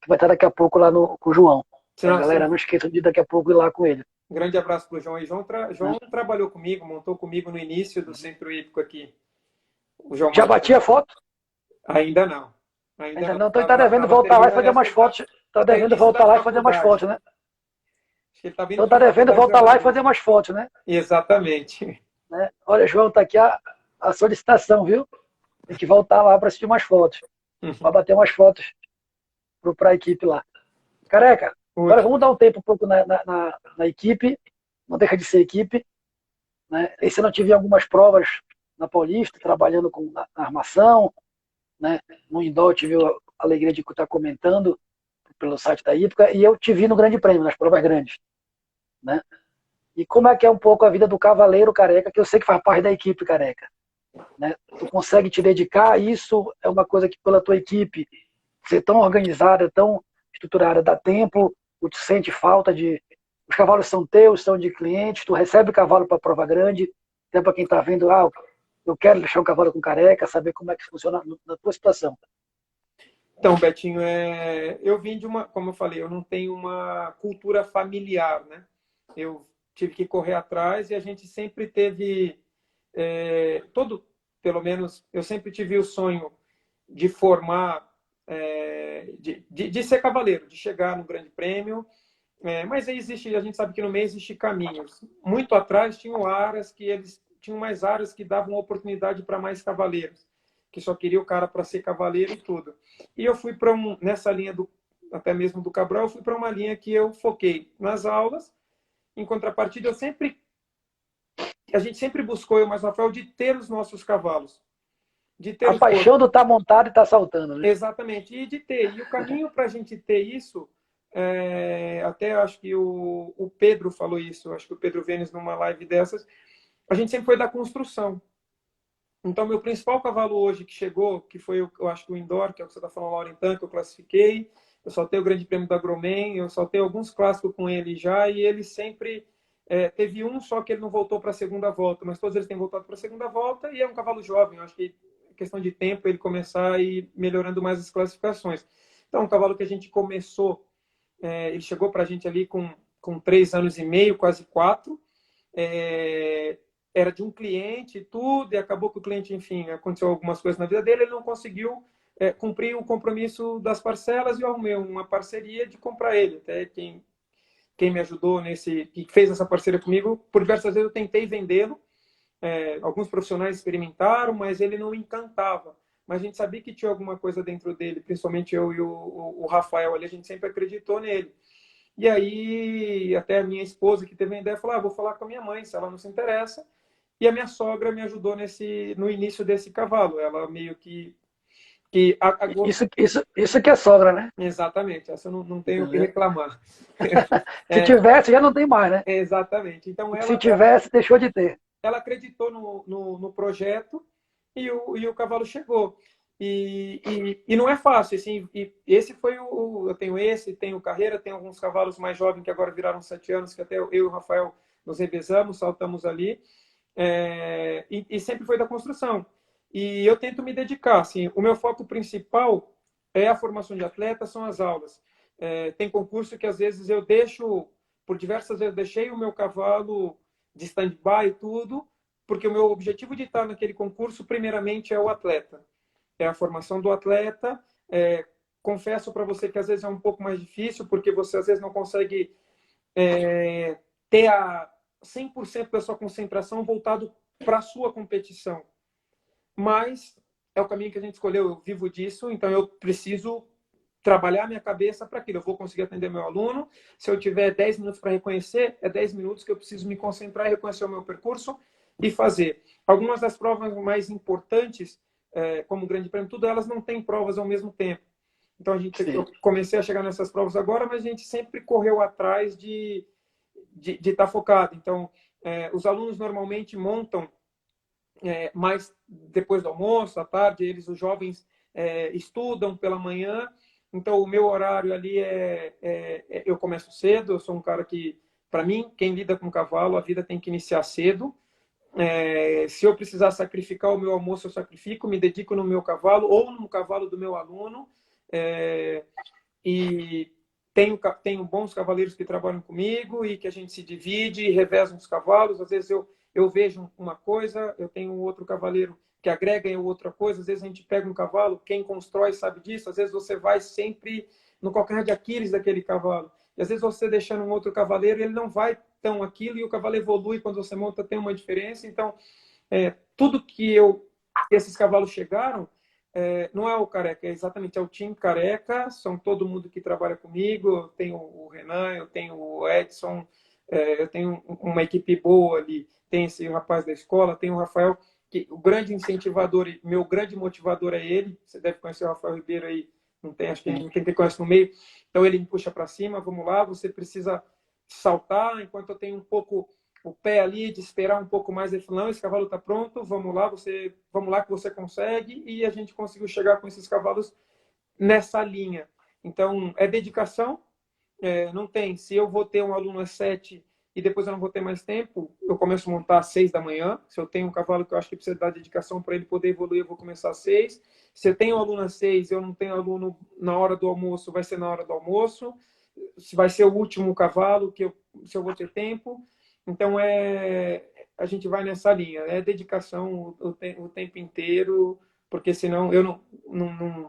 que vai estar daqui a pouco lá com o João. Então, galera, não esqueça de daqui a pouco ir lá com ele. Um grande abraço pro João. E João trabalhou comigo, montou comigo no início do Centro Hípico aqui. O João já batia foto? Ainda não. Ainda não. Então tá devendo voltar lá e fazer umas fotos. Tá devendo voltar lá e fazer umas fotos, né? Então tá devendo voltar lá e fazer umas fotos, né? Exatamente. Né? Olha, João, tá aqui a solicitação, viu? Tem que voltar lá para assistir umas fotos. Para bater umas fotos para a equipe lá. Careca, agora vamos dar um tempo um pouco na equipe. Não deixa de ser equipe. né? Esse ano eu tive algumas provas na Paulista, trabalhando com na armação, né? No indoor eu tive a alegria de estar comentando pelo site da Hípica, e eu te vi no Grande Prêmio, nas provas grandes, né? E como é que é um pouco a vida do cavaleiro careca, que eu sei que faz parte da equipe careca, né? Tu consegue te dedicar, isso é uma coisa que pela tua equipe ser tão organizada, tão estruturada, dá tempo, tu te sente falta de... Os cavalos são teus, são de clientes, tu recebe cavalo para prova grande, até para quem está vendo, eu quero deixar um cavalo com careca, saber como é que funciona na tua situação. Então, Betinho, eu vim de uma, como eu falei, eu não tenho uma cultura familiar, né? Eu tive que correr atrás e a gente sempre teve pelo menos, eu sempre tive o sonho de formar, de ser cavaleiro, de chegar no Grande Prêmio. Mas aí existe, a gente sabe que no meio existe caminhos. Muito atrás tinham aras que eles tinham mais aras que davam oportunidade para mais cavaleiros, que só queria o cara para ser cavaleiro e tudo. E eu fui para nessa linha até mesmo do Cabral, eu fui para uma linha que eu foquei nas aulas. Em contrapartida, a gente sempre buscou, eu mais o Rafael, de ter os nossos cavalos. De ter A paixão do estar montado e estar saltando, né? Exatamente, e de ter. E o caminho para a gente ter isso, até acho que o Pedro falou isso, acho que o Pedro Vênis numa live dessas, a gente sempre foi da construção. Então, meu principal cavalo hoje que chegou, que foi, eu acho que o Indoor, que é o que você está falando, o Laurentan, que eu classifiquei, eu soltei o Grande Prêmio da Gromen, eu soltei alguns clássicos com ele já, e ele sempre... teve um só que ele não voltou para a segunda volta, mas todos eles têm voltado para a segunda volta, e é um cavalo jovem, eu acho que é questão de tempo ele começar a ir melhorando mais as classificações. Então, um cavalo que a gente começou, ele chegou para a gente ali com 3 anos e meio, quase 4, era de um cliente e tudo, e acabou que o cliente, enfim, aconteceu algumas coisas na vida dele, ele não conseguiu cumprir o compromisso das parcelas, e eu arrumei uma parceria de comprar ele. Até quem me ajudou que fez essa parceria comigo, por diversas vezes eu tentei vendê-lo, alguns profissionais experimentaram, mas ele não encantava. Mas a gente sabia que tinha alguma coisa dentro dele, principalmente eu e o Rafael ali, a gente sempre acreditou nele. E aí, até a minha esposa que teve a ideia, falou, vou falar com a minha mãe, se ela não se interessa. E a minha sogra me ajudou no início desse cavalo. Ela meio que Isso que é sogra, né? Exatamente, essa eu não tenho o que reclamar. Se tivesse, já não tem mais, né? Exatamente. Então, se tivesse, deixou de ter. Ela acreditou no projeto e o cavalo chegou. E não é fácil. Assim, esse foi eu tenho tenho Carreira, tenho alguns cavalos mais jovens que agora viraram 7 anos, que até eu e o Rafael nos revezamos, saltamos ali. E sempre foi da construção. E eu tento me dedicar. Assim, o meu foco principal é a formação de atletas, são as aulas. Tem concurso que às vezes eu deixo, por diversas vezes, deixei o meu cavalo de stand-by e tudo, porque o meu objetivo de estar naquele concurso, primeiramente, é o atleta. É a formação do atleta. Confesso para você que às vezes é um pouco mais difícil, porque você às vezes não consegue ter 100% da sua concentração voltado para a sua competição. Mas é o caminho que a gente escolheu, eu vivo disso, então eu preciso trabalhar minha cabeça para aquilo. Eu vou conseguir atender meu aluno. Se eu tiver 10 minutos para reconhecer, é 10 minutos que eu preciso me concentrar e reconhecer o meu percurso e fazer. Algumas das provas mais importantes, como o Grande Prêmio, tudo, elas não têm provas ao mesmo tempo. Então, eu comecei a chegar nessas provas agora, mas a gente sempre correu atrás de estar focado. Então, os alunos normalmente montam mais depois do almoço, à tarde, os jovens, estudam pela manhã. Então, o meu horário ali eu começo cedo, eu sou um cara que, para mim, quem lida com cavalo, a vida tem que iniciar cedo. Se eu precisar sacrificar o meu almoço, eu sacrifico, me dedico no meu cavalo ou no cavalo do meu aluno. E tenho bons cavaleiros que trabalham comigo e que a gente se divide e reveza os cavalos. Às vezes eu vejo uma coisa, eu tenho outro cavaleiro que agrega em outra coisa. Às vezes a gente pega um cavalo, quem constrói sabe disso. Às vezes você vai sempre no calcanhar de Aquiles daquele cavalo. E às vezes você deixando um outro cavaleiro, ele não vai tão aquilo e o cavalo evolui quando você monta, tem uma diferença. Então, tudo que esses cavalos chegaram, não é o Careca, exatamente, é o time Careca, são todo mundo que trabalha comigo, eu tenho o Renan, eu tenho o Edson, Eu tenho uma equipe boa ali, tem esse rapaz da escola, tem o Rafael, que o grande incentivador, meu grande motivador é ele. Você deve conhecer o Rafael Ribeiro aí, não tem, acho que não tem quem conhece no meio. Então ele me puxa para cima, vamos lá, você precisa saltar, enquanto eu tenho um pouco o pé ali, de esperar um pouco mais. Ele falou, não, esse cavalo está pronto, vamos lá que você consegue. E a gente conseguiu chegar com esses cavalos nessa linha. Então, é dedicação, não tem. Se eu vou ter um aluno às 7 e depois eu não vou ter mais tempo, eu começo a montar às 6 da manhã. Se eu tenho um cavalo que eu acho que precisa dar dedicação para ele poder evoluir, eu vou começar às 6. Se eu tenho um aluno às 6 e eu não tenho aluno na hora do almoço, vai ser na hora do almoço. Se vai ser o último cavalo, se eu vou ter tempo. Então, a gente vai nessa linha. É dedicação o tempo inteiro, porque senão eu não,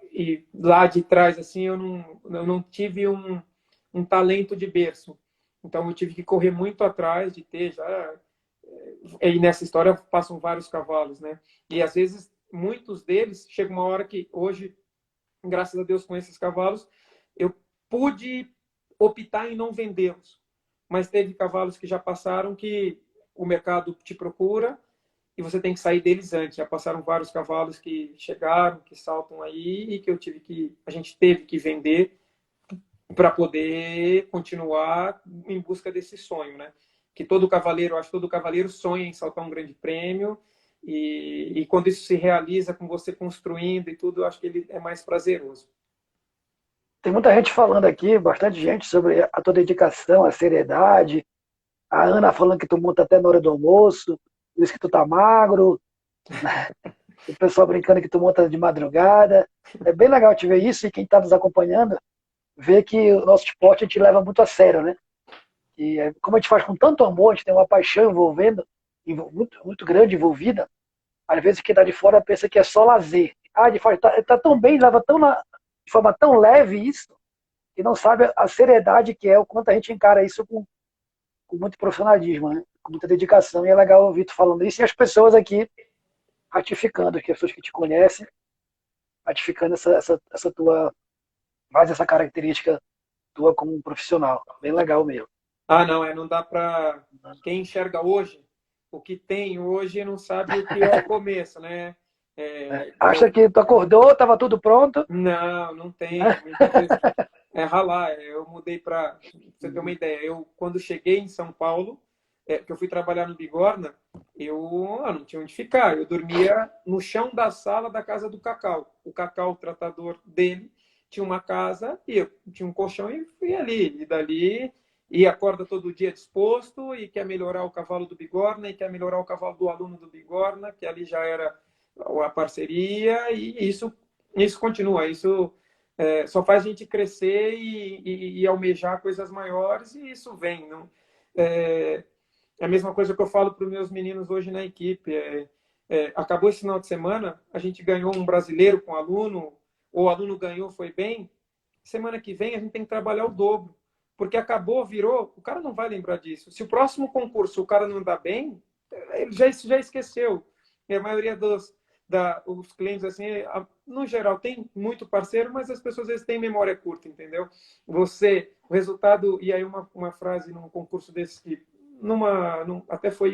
e lá de trás, assim, eu não tive um talento de berço. Então, eu tive que correr muito atrás de ter já. E nessa história passam vários cavalos, né? E às vezes, muitos deles, chega uma hora que hoje, graças a Deus, com esses cavalos, eu pude optar em não vendê-los. Mas teve cavalos que já passaram que o mercado te procura e você tem que sair deles antes. Já passaram vários cavalos que chegaram, que saltam aí e que a gente teve que vender para poder continuar em busca desse sonho, né? Que todo cavaleiro, eu acho que todo cavaleiro sonha em saltar um grande prêmio e quando isso se realiza com você construindo e tudo, eu acho que ele é mais prazeroso. Tem muita gente falando aqui, bastante gente, sobre a tua dedicação, a seriedade. A Ana falando que tu monta até na hora do almoço, diz que tu tá magro, o pessoal brincando que tu monta de madrugada. É bem legal te ver isso e quem está nos acompanhando, ver que o nosso esporte a gente leva muito a sério, né? E como a gente faz com tanto amor, a gente tem uma paixão envolvendo, muito, muito grande envolvida, às vezes quem está de fora pensa que é só lazer. Ah, de fora, tá tão bem, leva de forma tão leve isso, que não sabe a seriedade que é, o quanto a gente encara isso com muito profissionalismo, né? Com muita dedicação. E é legal ouvir tu falando isso e as pessoas aqui ratificando, que as pessoas que te conhecem, ratificando essa tua, mais essa característica tua como um profissional. Bem legal mesmo. Ah, não, não dá para. Quem enxerga hoje, o que tem hoje, não sabe o que é o começo, né? Acha que tu acordou, estava tudo pronto? Não tem. Muitas vezes ralar. Eu mudei para você ter uma ideia. Eu, quando cheguei em São Paulo, que eu fui trabalhar no Bigorna, eu não tinha onde ficar. Eu dormia no chão da sala da casa do Cacau. O Cacau, o tratador dele, tinha uma casa e eu tinha um colchão e fui ali. E dali, e acorda todo dia disposto e quer melhorar o cavalo do Bigorna e quer melhorar o cavalo do aluno do Bigorna, que ali já era a parceria, e isso continua. Isso só faz a gente crescer e almejar coisas maiores, e isso vem. Não? É a mesma coisa que eu falo para os meus meninos hoje na equipe. Acabou esse final de semana, a gente ganhou um brasileiro com aluno, ou o aluno ganhou, foi bem. Semana que vem a gente tem que trabalhar o dobro. Porque acabou, virou, o cara não vai lembrar disso. Se o próximo concurso o cara não dá bem, ele já esqueceu. E a maioria os clientes, assim, no geral, tem muito parceiro, mas as pessoas às vezes têm memória curta, entendeu? O resultado, e aí uma frase num concurso desse, até foi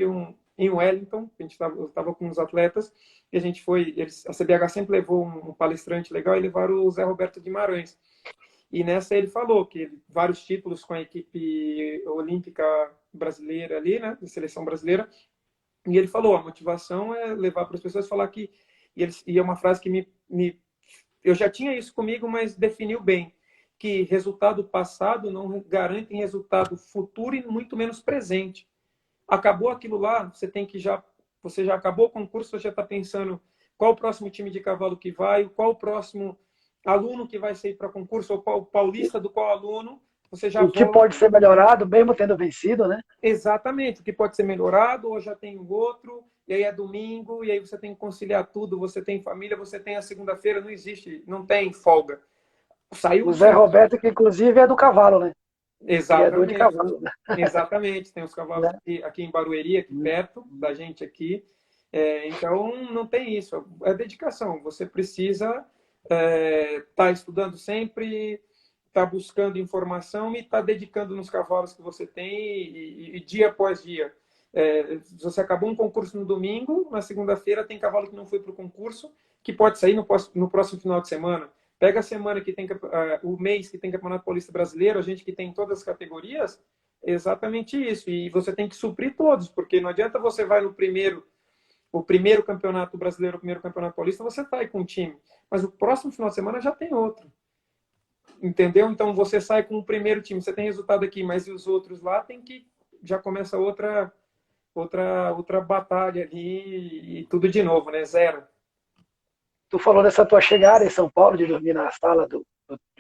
em Wellington, eu estava com uns atletas, e a gente foi, a CBH sempre levou um palestrante legal, e levaram o Zé Roberto Guimarães. E nessa ele falou que vários títulos com a equipe olímpica brasileira ali, né, da seleção brasileira, e ele falou, a motivação é levar para as pessoas falar que... E é uma frase que eu já tinha isso comigo, mas definiu bem, que resultado passado não garante resultado futuro e muito menos presente. Acabou aquilo lá, você já acabou o concurso, você já está pensando qual o próximo time de cavalo que vai, qual o próximo aluno que vai sair para concurso, ou qual paulista do qual aluno, você já o que pode ser melhorado, mesmo tendo vencido, né? Exatamente, o que pode ser melhorado, ou já tem o outro, e aí é domingo, e aí você tem que conciliar tudo, você tem família, você tem a segunda-feira, não existe, não tem folga. Saiu o Zé Roberto, que inclusive é do cavalo, né? Criador de Exatamente. cavalo. Né? Exatamente, tem os cavalos aqui em Barueri, aqui perto da gente aqui. Então, não tem isso, é dedicação. Você precisa estar estudando sempre, tá buscando informação e está dedicando nos cavalos que você tem e dia após dia. Você acabou um concurso no domingo, na segunda-feira tem cavalo que não foi para o concurso, que pode sair no próximo final de semana. Pega a semana que tem o mês que tem Campeonato Paulista Brasileiro, a gente que tem todas as categorias, é exatamente isso. E você tem que suprir todos, porque não adianta você vai no o primeiro campeonato brasileiro, o primeiro campeonato paulista, você está aí com um time. Mas o próximo final de semana já tem outro. Entendeu? Então você sai com o primeiro time, você tem resultado aqui, mas e os outros lá tem que já começa outra batalha ali e tudo de novo, né? Zero. Tu falou dessa tua chegada em São Paulo, de dormir na sala de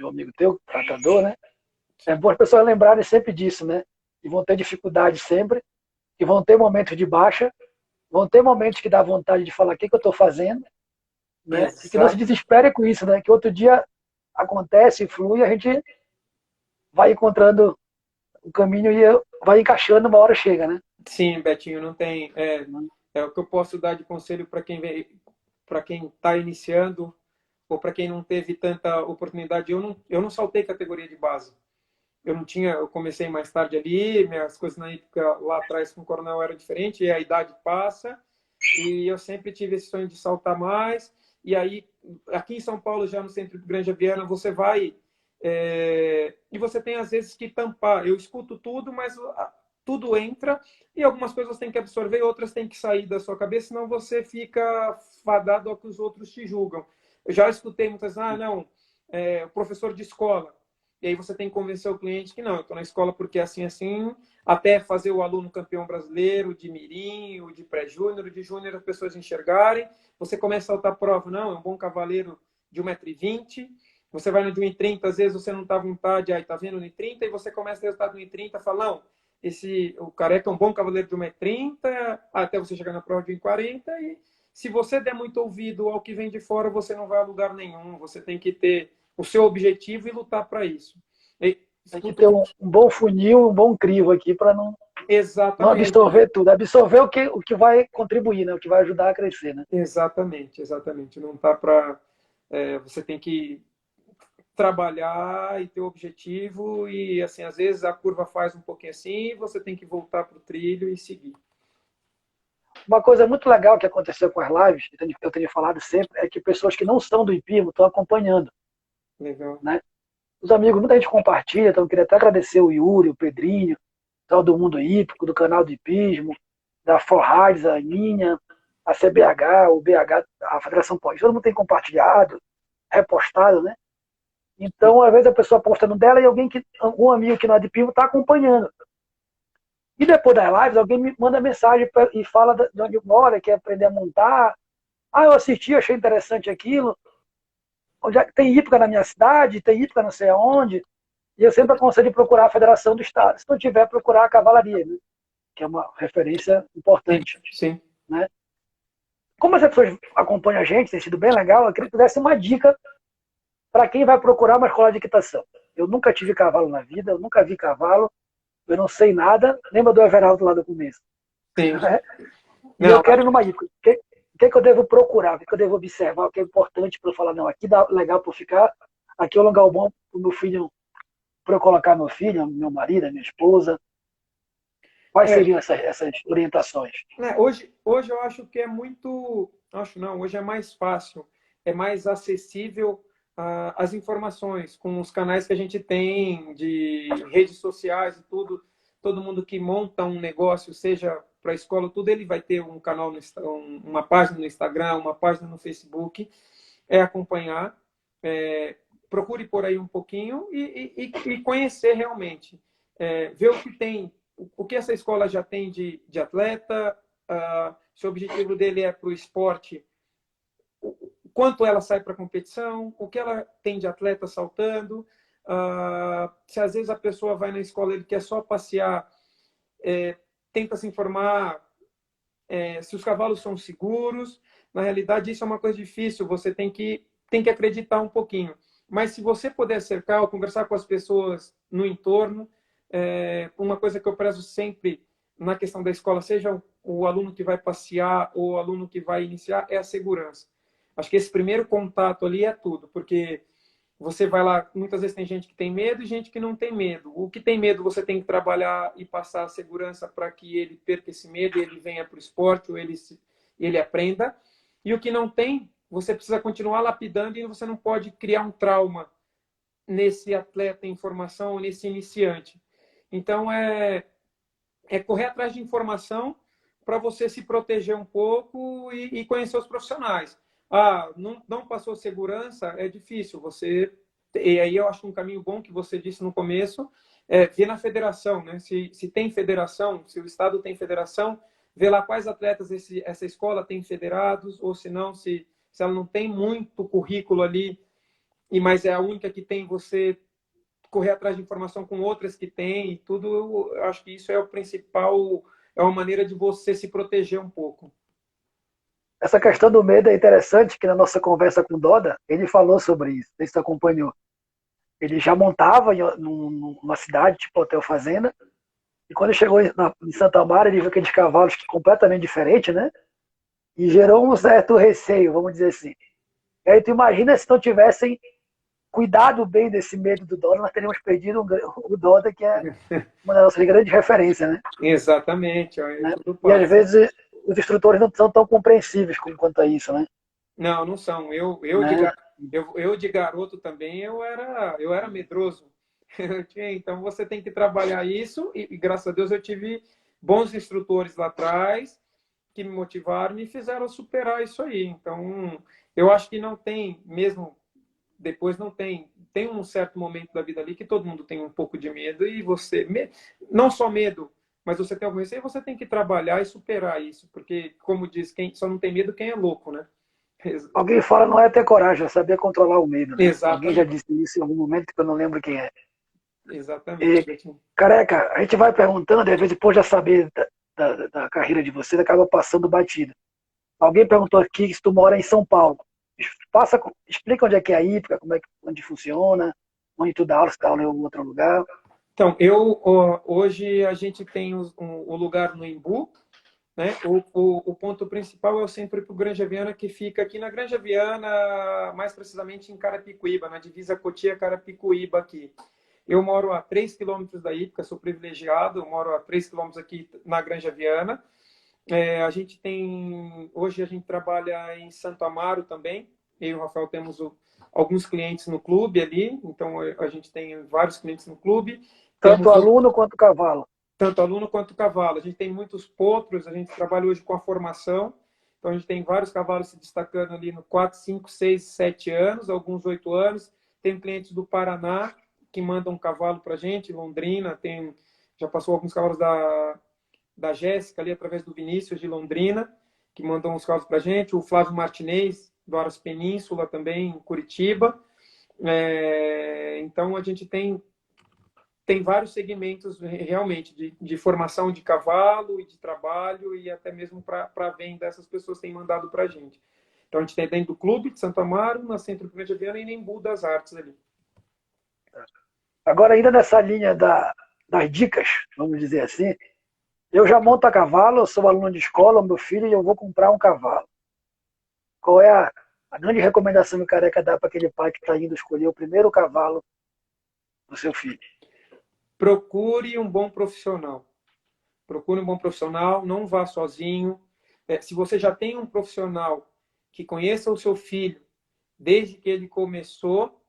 um amigo teu, tratador, né? É bom as pessoas lembrarem sempre disso, né? E vão ter dificuldade sempre, e vão ter momentos de baixa, vão ter momentos que dá vontade de falar o que eu estou fazendo, né? Exato. E que não se desespere com isso, né? Que outro dia acontece, flui, e a gente vai encontrando o caminho e vai encaixando, uma hora chega, né? Sim, Betinho, não tem. É o que eu posso dar de conselho para quem está iniciando ou para quem não teve tanta oportunidade. Eu não saltei categoria de base. Eu comecei mais tarde ali, minhas coisas na época lá atrás com o Coronel era diferente, e a idade passa, e eu sempre tive esse sonho de saltar mais. E aí, aqui em São Paulo, já no centro de Granja Viana, você vai e você tem às vezes que tampar. Eu escuto tudo, mas tudo entra e algumas coisas tem que absorver, outras tem que sair da sua cabeça, senão você fica fadado ao que os outros te julgam. Eu já escutei muitas, não, o professor de escola. E aí você tem que convencer o cliente que não, eu estou na escola porque é assim, assim, até fazer o aluno campeão brasileiro, de mirim, de pré-júnior, de júnior, as pessoas enxergarem. Você começa a saltar prova, não, é um bom cavaleiro de 1,20 m. Você vai no de 1,30 m, às vezes você não está à vontade, aí está vendo no 1,30 m, e você começa a resultado no 1,30 m, fala, não, o Careca é um bom cavaleiro de 1,30 m, até você chegar na prova de 1,40 m, e se você der muito ouvido ao que vem de fora, você não vai a lugar nenhum. Você tem que ter o seu objetivo e lutar para isso. Tem que ter um bom funil, um bom crivo aqui para não absorver tudo. Absorver o que vai contribuir, né? O que vai ajudar a crescer, né? Exatamente. Não tá para... você tem que trabalhar e ter o objetivo e, assim, às vezes a curva faz um pouquinho assim, você tem que voltar para o trilho e seguir. Uma coisa muito legal que aconteceu com as lives, eu tenho falado sempre, é que pessoas que não são do hipismo estão acompanhando. Legal. Né? Os amigos, muita gente compartilha, então eu queria até agradecer o Yuri, o Pedrinho, tal do Mundo Hípico, do canal do Hipismo, da Forrades, a Ninha, a CBH, o BH, a Federação Paulista, todo mundo tem compartilhado, repostado, né? Então, às vezes a pessoa posta no dela e algum amigo que não é de hipismo está acompanhando. E depois das lives, alguém me manda mensagem e fala de onde mora, quer aprender a montar. Eu assisti, achei interessante aquilo. Tem hípica na minha cidade, tem hípica não sei aonde. E eu sempre aconselho procurar a Federação do Estado. Se não tiver, procurar a Cavalaria, né? Que é uma referência importante. Sim. Né? Como as pessoas acompanham a gente, tem sido bem legal, eu queria que desse uma dica para quem vai procurar uma escola de equitação. Eu nunca tive cavalo na vida, eu nunca vi cavalo, eu não sei nada. Lembra do Everaldo lá do começo? Sim. E eu quero ir numa hípica. O que eu devo procurar? O que eu devo observar? O que é importante para eu falar, não, aqui dá legal para eu ficar, aqui é um lugar bom para o meu filho, para eu colocar meu filho, meu marido, minha esposa. Quais seriam essas orientações? Hoje eu acho que é muito... Acho não, hoje é mais fácil, é mais acessível as informações com os canais que a gente tem de redes sociais e tudo. Todo mundo que monta um negócio, seja para a escola, tudo, ele vai ter um canal, uma página no Instagram, uma página no Facebook. Acompanhar, procure por aí um pouquinho e conhecer realmente. Ver o que tem, o que essa escola já tem de atleta, se o objetivo dele é para o esporte, quanto ela sai para a competição, o que ela tem de atleta saltando, se às vezes a pessoa vai na escola, ele quer só passear, tenta se informar se os cavalos são seguros. Na realidade, isso é uma coisa difícil, você tem que acreditar um pouquinho. Mas se você puder cercar ou conversar com as pessoas no entorno, uma coisa que eu prezo sempre na questão da escola, seja o aluno que vai passear ou o aluno que vai iniciar, é a segurança. Acho que esse primeiro contato ali é tudo, porque Você vai lá, muitas vezes tem gente que tem medo e gente que não tem medo. O que tem medo, você tem que trabalhar e passar a segurança para que ele perca esse medo, ele venha para o esporte ou ele aprenda. E o que não tem, você precisa continuar lapidando e você não pode criar um trauma nesse atleta em formação, nesse iniciante. Então, é correr atrás de informação para você se proteger um pouco e conhecer os profissionais. Não passou segurança, é difícil. E aí eu acho um caminho bom que você disse no começo, ver na federação, né? Se tem federação, se o estado tem federação, ver lá quais atletas essa escola tem federados, ou se não, se ela não tem muito currículo ali, mas é a única que tem, você correr atrás de informação com outras que tem e tudo. Eu acho que isso é o principal, é uma maneira de você se proteger um pouco. Essa questão do medo é interessante, que na nossa conversa com o Doda, ele falou sobre isso, você acompanhou. Ele já montava numa cidade, tipo Hotel Fazenda, e quando ele chegou em Santa Amaro, ele viu aqueles cavalos completamente diferentes, né? E gerou um certo receio, vamos dizer assim. E aí tu imagina se não tivessem cuidado bem desse medo do Doda, nós teríamos perdido o Doda, que é uma das nossas grandes referências, né? Exatamente. Né? E às vezes os instrutores não são tão compreensíveis quanto a isso, né? Não, não são. Né? Eu de garoto também, eu era medroso. Então você tem que trabalhar isso e graças a Deus eu tive bons instrutores lá atrás que me motivaram e me fizeram superar isso aí. Então eu acho que não tem, mesmo depois não tem um certo momento da vida ali que todo mundo tem um pouco de medo e você, não só medo, mas você tem algum receio, você tem que trabalhar e superar isso, porque como diz, quem só não tem medo quem é louco, né? Alguém fala não é ter coragem, é saber controlar o medo, né? Alguém já Exatamente. disse isso em algum momento que eu não lembro quem é. Exatamente. E, careca, a gente vai perguntando, e às vezes, depois de saber da carreira de vocês, acaba passando batida. Alguém perguntou aqui se tu mora em São Paulo. Explica onde é que é a Hípica, onde funciona, onde tu dá aula, se dá aula em algum outro lugar. Então, hoje a gente tem o lugar no Embu, né? O ponto principal é o Centro para o Granja Viana, que fica aqui na Granja Viana, mais precisamente em Carapicuíba, na divisa Cotia-Carapicuíba aqui. Eu moro a 3 quilômetros da Hípica, sou privilegiado, eu moro a 3 quilômetros aqui na Granja Viana. Hoje a gente trabalha em Santo Amaro também. Eu e o Rafael temos alguns clientes no clube ali, então a gente tem vários clientes no clube. Tanto aluno quanto cavalo. Tanto aluno quanto cavalo. A gente tem muitos potros, a gente trabalha hoje com a formação, então a gente tem vários cavalos se destacando ali no 4, 5, 6, 7 anos, alguns 8 anos. Tem clientes do Paraná que mandam um cavalo para a gente, Londrina, já passou alguns cavalos da Jéssica ali através do Vinícius de Londrina, que mandam uns cavalos para a gente, o Flávio Martinez do Aras Península também, em Curitiba. Então a gente tem vários segmentos realmente de formação de cavalo e de trabalho e até mesmo para venda, essas pessoas têm mandado para a gente. Então a gente tem dentro do clube de Santo Amaro, na Centro Granja Viana e em Embu das Artes ali. Agora, ainda nessa linha das dicas, vamos dizer assim, eu já monto a cavalo, eu sou aluno de escola, meu filho, e eu vou comprar um cavalo. Qual é a grande recomendação que o careca dá para aquele pai que está indo escolher o primeiro cavalo do seu filho? Procure um bom profissional. Procure um bom profissional, não vá sozinho. Se você já tem um profissional que conheça o seu filho desde que ele começou,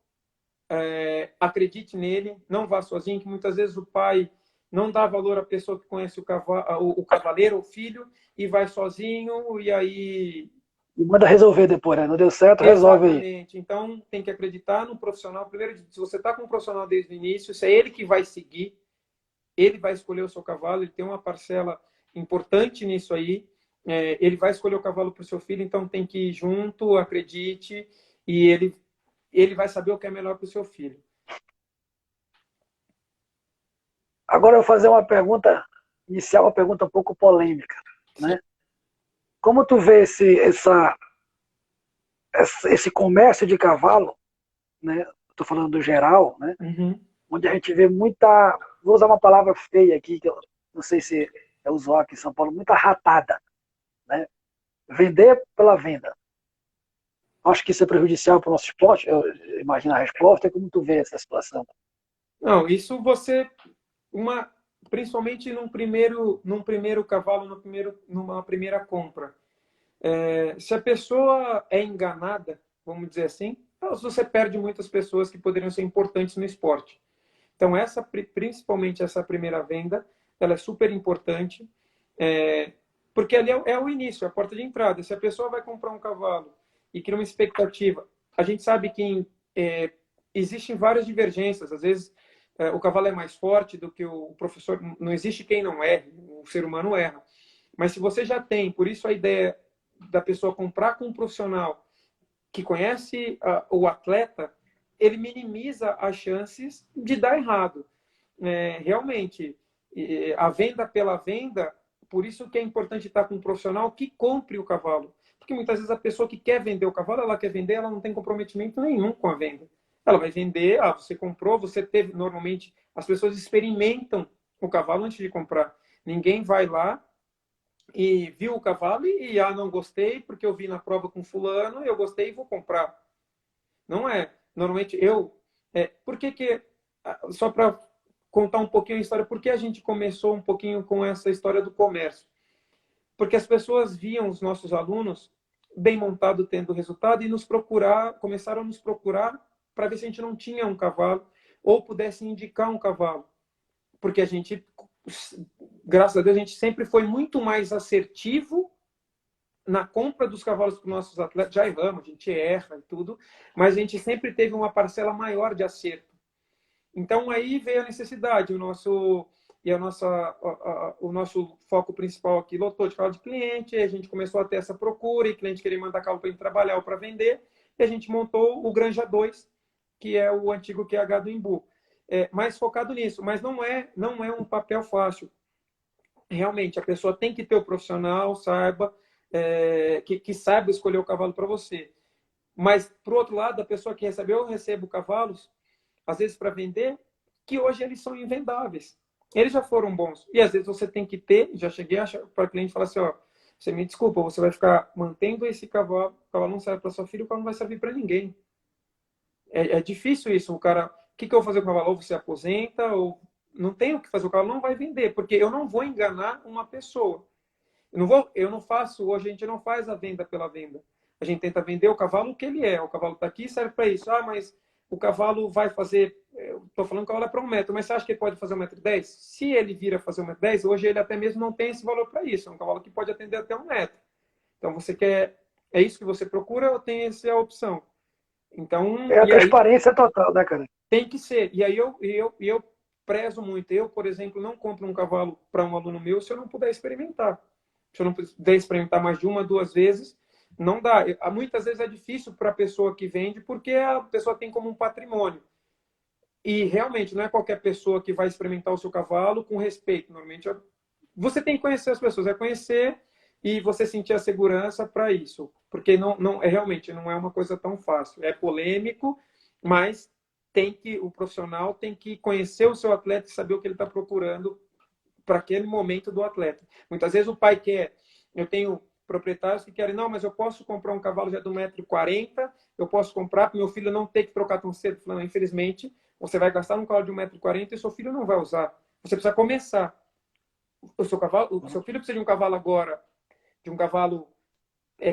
acredite nele, não vá sozinho, que muitas vezes o pai não dá valor à pessoa que conhece o cavaleiro, o filho, e vai sozinho, e aí... E manda resolver depois, né? Não deu certo, resolve aí. Exatamente. Então, tem que acreditar no profissional. Primeiro, se você está com um profissional desde o início, se é ele que vai seguir, ele vai escolher o seu cavalo, ele tem uma parcela importante nisso aí, ele vai escolher o cavalo para o seu filho, então tem que ir junto, acredite, e ele vai saber o que é melhor para o seu filho. Agora eu vou fazer uma pergunta inicial, uma pergunta um pouco polêmica, né? Como tu vê esse comércio de cavalo, né? Estou falando do geral, né? Uhum. Onde a gente vê muita, vou usar uma palavra feia aqui, que eu não sei se é usual aqui em São Paulo, muita ratada, né? Vender pela venda. Acho que isso é prejudicial para o nosso esporte? Eu imagino a resposta. Como tu vê essa situação? Não, isso você, uma, principalmente num primeiro cavalo, numa primeira compra. Se a pessoa é enganada, vamos dizer assim, então você perde muitas pessoas que poderiam ser importantes no esporte. Então, principalmente essa primeira venda, ela é super importante, porque ali é o início, a porta de entrada. Se a pessoa vai comprar um cavalo e cria uma expectativa, a gente sabe que existem várias divergências. Às vezes, o cavalo é mais forte do que o professor. Não existe quem não erre, o ser humano erra. Mas se você já tem, por isso a ideia da pessoa comprar com um profissional que conhece o atleta, ele minimiza as chances de dar errado. Realmente, a venda pela venda, por isso que é importante estar com um profissional que compre o cavalo. Porque muitas vezes a pessoa que quer vender o cavalo, ela quer vender, ela não tem comprometimento nenhum com a venda. Ela vai vender, você comprou, você teve, normalmente, as pessoas experimentam o cavalo antes de comprar. Ninguém vai lá e viu o cavalo e não gostei porque eu vi na prova com fulano, eu gostei e vou comprar. Não é. Normalmente por que só para contar um pouquinho a história, por que a gente começou um pouquinho com essa história do comércio? Porque as pessoas viam os nossos alunos bem montados tendo resultado e começaram a nos procurar para ver se a gente não tinha um cavalo ou pudesse indicar um cavalo. Porque a gente, graças a Deus, a gente sempre foi muito mais assertivo na compra dos cavalos para os nossos atletas. Já erramos, a gente erra e tudo, mas a gente sempre teve uma parcela maior de acerto. Então aí veio a necessidade, o nosso foco principal aqui lotou de cavalo de cliente, a gente começou a ter essa procura e cliente queria mandar cavalo para ele trabalhar ou para vender, e a gente montou o Granja 2, que é o antigo QH do Embu. Mais focado nisso, mas não é um papel fácil. Realmente, a pessoa tem que ter o profissional, que saiba escolher o cavalo para você. Mas, por outro lado, a pessoa que recebeu, eu recebo cavalos, às vezes para vender, que hoje eles são invendáveis. Eles já foram bons. E às vezes você tem que ter, já cheguei para o cliente e falar assim, você me desculpa, você vai ficar mantendo esse cavalo, o cavalo não serve para sua filha, o cavalo não vai servir para ninguém. É difícil isso, o cara, o que eu vou fazer com o cavalo? Ou você aposenta, ou não tem o que fazer, o cavalo não vai vender, porque eu não vou enganar uma pessoa. Eu não faço, hoje a gente não faz a venda pela venda. A gente tenta vender o cavalo o que ele é. O cavalo está aqui, serve para isso. Mas o cavalo vai fazer, estou falando que o cavalo é para 1 metro, mas você acha que ele pode fazer 1,10 m? Se ele vir a fazer 1,10 m, hoje ele até mesmo não tem esse valor para isso. É um cavalo que pode atender até 1 metro. Então você quer, é isso que você procura ou tem essa opção? Então, É a transparência total, né, cara? tem que ser. E aí eu prezo muito. Eu, por exemplo, não compro um cavalo para um aluno meu se eu não puder experimentar. Se eu não puder experimentar mais de 1, 2 vezes, não dá. Muitas vezes é difícil para a pessoa que vende, porque a pessoa tem como um patrimônio. E realmente não é qualquer pessoa que vai experimentar o seu cavalo com respeito. Normalmente você tem que conhecer as pessoas, é conhecer e você sentir a segurança para isso. Porque realmente não é uma coisa tão fácil. É polêmico, mas o profissional tem que conhecer o seu atleta e saber o que ele está procurando para aquele momento do atleta. Muitas vezes o pai quer, eu tenho proprietários que querem, não, mas eu posso comprar um cavalo já de 1,40 m, eu posso comprar para meu filho não ter que trocar tão cedo. Falando, infelizmente, você vai gastar um cavalo de 1,40 m e seu filho não vai usar. Você precisa começar. O seu filho precisa de um cavalo agora, de um cavalo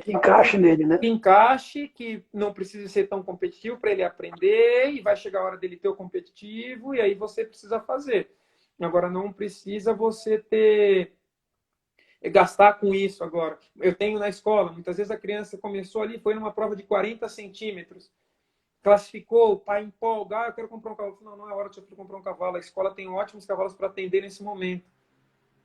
que encaixe nele, né? Que encaixe, que não precise ser tão competitivo para ele aprender, e vai chegar a hora dele ter o competitivo, e aí você precisa fazer. Agora, não precisa você gastar com isso agora. Eu tenho na escola, muitas vezes a criança começou ali, foi numa prova de 40 centímetros, classificou, o pai empolga, eu quero comprar um cavalo. Não é hora de seu filho comprar um cavalo, a escola tem ótimos cavalos para atender nesse momento.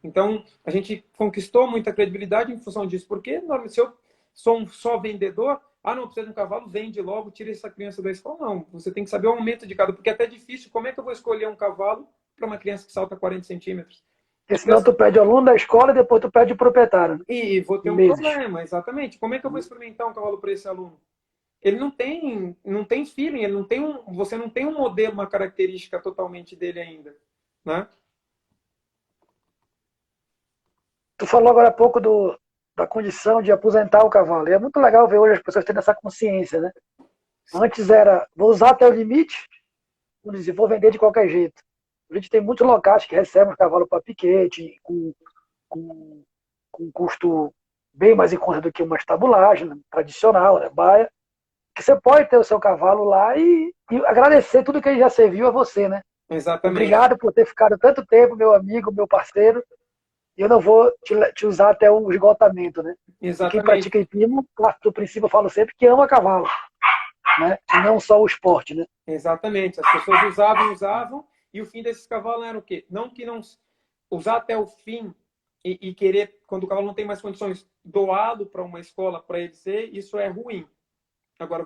Então, a gente conquistou muita credibilidade em função disso, porque se eu sou um só vendedor, não precisa de um cavalo, vende logo, tira essa criança da escola. Não, você tem que saber o aumento de cada, porque é até difícil, como é que eu vou escolher um cavalo para uma criança que salta 40 centímetros? Porque senão tu pede o aluno da escola e depois tu pede o proprietário. Né? E vou ter um problema, exatamente. Como é que eu vou experimentar um cavalo para esse aluno? Ele não tem feeling, você não tem um modelo, uma característica totalmente dele ainda, né? Tu falou agora há pouco da condição de aposentar o cavalo. E é muito legal ver hoje as pessoas tendo essa consciência, né? Antes era, vou usar até o limite, vou dizer, vou vender de qualquer jeito. A gente tem muitos locais que recebem o cavalo para piquete, com, com um custo bem mais em conta do que uma estabulagem, né, tradicional, né, baia, que você pode ter o seu cavalo lá e agradecer tudo que ele já serviu a você, né? Exatamente. Obrigado por ter ficado tanto tempo, meu amigo, meu parceiro, e eu não vou te usar até o esgotamento, né? E quem Exatamente. pratica hipismo, do princípio eu falo sempre que ama cavalo, né? E não só o esporte, né? Exatamente. As pessoas usavam, e o fim desses cavalos era o quê? Não que não usar até o fim e querer, quando o cavalo não tem mais condições, doá-lo para uma escola para ele ser, isso é ruim. Agora,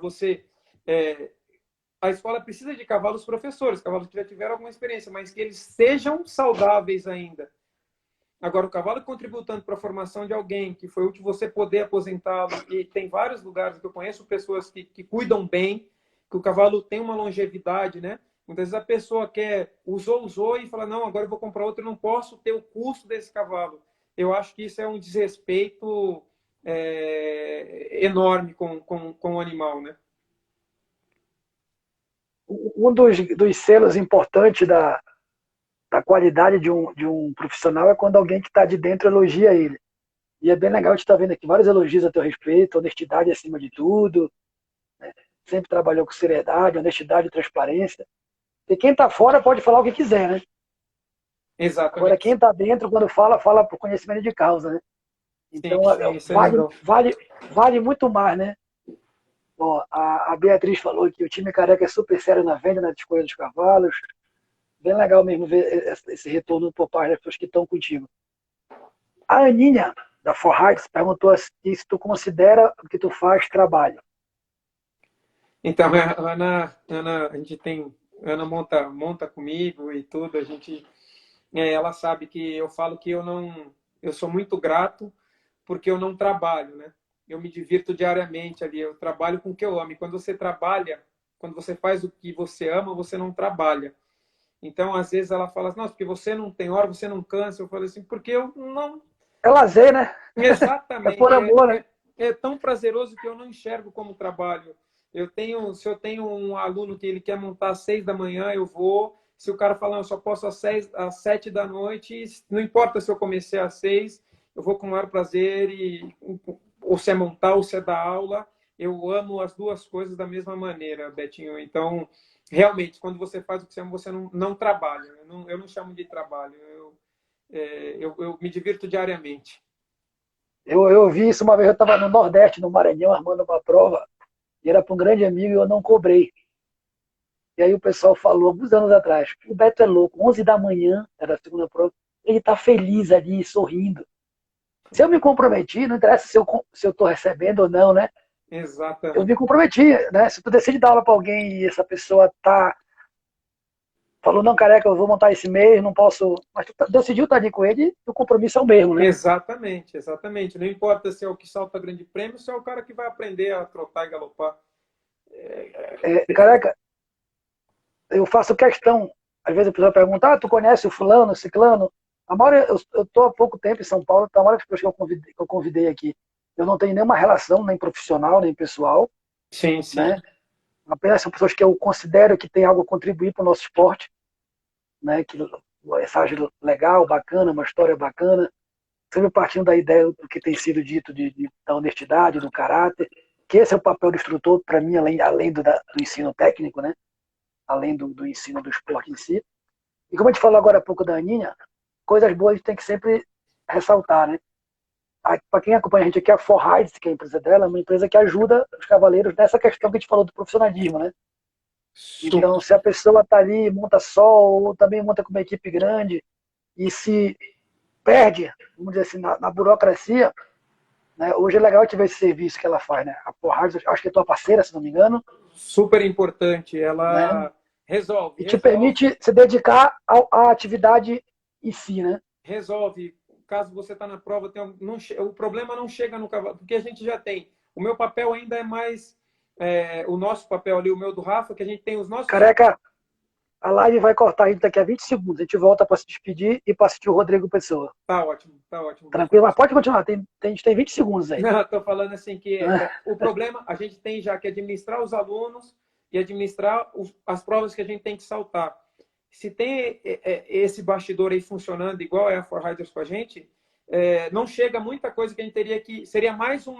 a escola precisa de cavalos professores, cavalos que já tiveram alguma experiência, mas que eles sejam saudáveis ainda. Agora, o cavalo contribui tanto para a formação de alguém, que foi útil você poder aposentá-lo, e tem vários lugares que eu conheço pessoas que cuidam bem, que o cavalo tem uma longevidade, né? Muitas vezes a pessoa usou e fala, não, agora eu vou comprar outro, eu não posso ter o custo desse cavalo. Eu acho que isso é um desrespeito enorme com o animal, né? Um dos selos importantes da qualidade de um profissional é quando alguém que está de dentro elogia ele. E é bem legal de estar vendo aqui vários elogios a teu respeito, honestidade acima de tudo, né? Sempre trabalhou com seriedade, honestidade e transparência. E quem está fora pode falar o que quiser, né? Agora, quem Exatamente. está dentro, quando fala, fala por conhecimento de causa, né? Sim, Então, sim, isso é legal. vale muito mais, né? Ó, a Beatriz falou que o time careca é super sério na venda, na escolha dos cavalos. Bem legal mesmo ver esse retorno por parte das pessoas que estão contigo. A Aninha, da Forrights, perguntou se tu considera o que tu faz trabalho. Então, a gente tem, Ana monta comigo e tudo, ela sabe que eu falo que eu sou muito grato porque eu não trabalho, né? Eu me divirto diariamente ali, eu trabalho com o que eu amo. E quando você trabalha, quando você faz o que você ama, você não trabalha. Então, às vezes ela fala assim, nossa, porque você não tem hora, você não cansa. Eu falo assim, porque eu não. É lazer, né? É por Exatamente. amor, né? É tão prazeroso que eu não enxergo como trabalho. Se eu tenho um aluno que ele quer montar às 6 da manhã, eu vou. Se o cara falar, eu só posso às 7 da noite, não importa se eu comecei às 6, eu vou com o maior prazer, ou se é montar ou se é dar aula, eu amo as duas coisas da mesma maneira, Betinho. Então, realmente, quando você faz o que você ama, você não trabalha. Eu não chamo de trabalho, eu me divirto diariamente. Eu vi isso uma vez, eu estava no Nordeste, no Maranhão, armando uma prova, e era para um grande amigo e eu não cobrei. E aí o pessoal falou, alguns anos atrás, o Beto é louco, 11 da manhã, era a segunda prova, ele está feliz ali, sorrindo. Se eu me comprometi, não interessa se eu estou recebendo ou não, né? Eu Exatamente. me comprometi, né? Se tu decide dar aula para alguém e essa pessoa falou, não, careca, eu vou montar esse mês, não posso. Mas tu decidiu estar ali com ele, o compromisso é o mesmo, né? Exatamente, exatamente. Não importa se é o que salta grande prêmio, se é o cara que vai aprender a trotar e galopar. Careca, eu faço questão, às vezes a pessoa pergunta, tu conhece o fulano, o ciclano? A maioria, eu estou há pouco tempo em São Paulo, então a maioria das pessoas que eu convidei aqui, eu não tenho nenhuma relação, nem profissional, nem pessoal, Sim, sim. né? Apenas são pessoas que eu considero que têm algo a contribuir para o nosso esporte, né? Que uma mensagem legal, bacana, uma história bacana, sempre partindo da ideia do que tem sido dito da honestidade, do caráter, que esse é o papel do instrutor, para mim, além do ensino técnico, né? Além do ensino do esporte em si. E como a gente falou agora há pouco da Aninha, coisas boas a gente tem que sempre ressaltar, né? Para quem acompanha a gente aqui, a Forrights, que é a empresa dela, é uma empresa que ajuda os cavaleiros nessa questão que a gente falou do profissionalismo, né? Super. Então, se a pessoa está ali, monta só, ou também monta com uma equipe grande, e se perde, vamos dizer assim, na burocracia, né? Hoje é legal te ver esse serviço que ela faz, né? A Forrights, acho que é tua parceira, se não me engano, Super importante. né? Ela E te permite se dedicar à atividade em si, né? resolve. Caso você está na prova, o problema não chega no cavalo, porque a gente já tem. O meu papel ainda é mais o nosso papel ali, o meu do Rafa, que a gente tem os nossos. Careca, A live vai cortar a gente daqui a 20 segundos. A gente volta para se despedir e para assistir o Rodrigo Pessoa. Tá ótimo, tá ótimo. Tranquilo? Mas pode continuar. A gente tem 20 segundos aí. Não, estou falando assim que o problema, a gente tem já que administrar os alunos e administrar as provas que a gente tem que saltar. Se tem esse bastidor aí funcionando igual é a For Riders com a gente, não chega muita coisa que a gente teria que... Seria mais um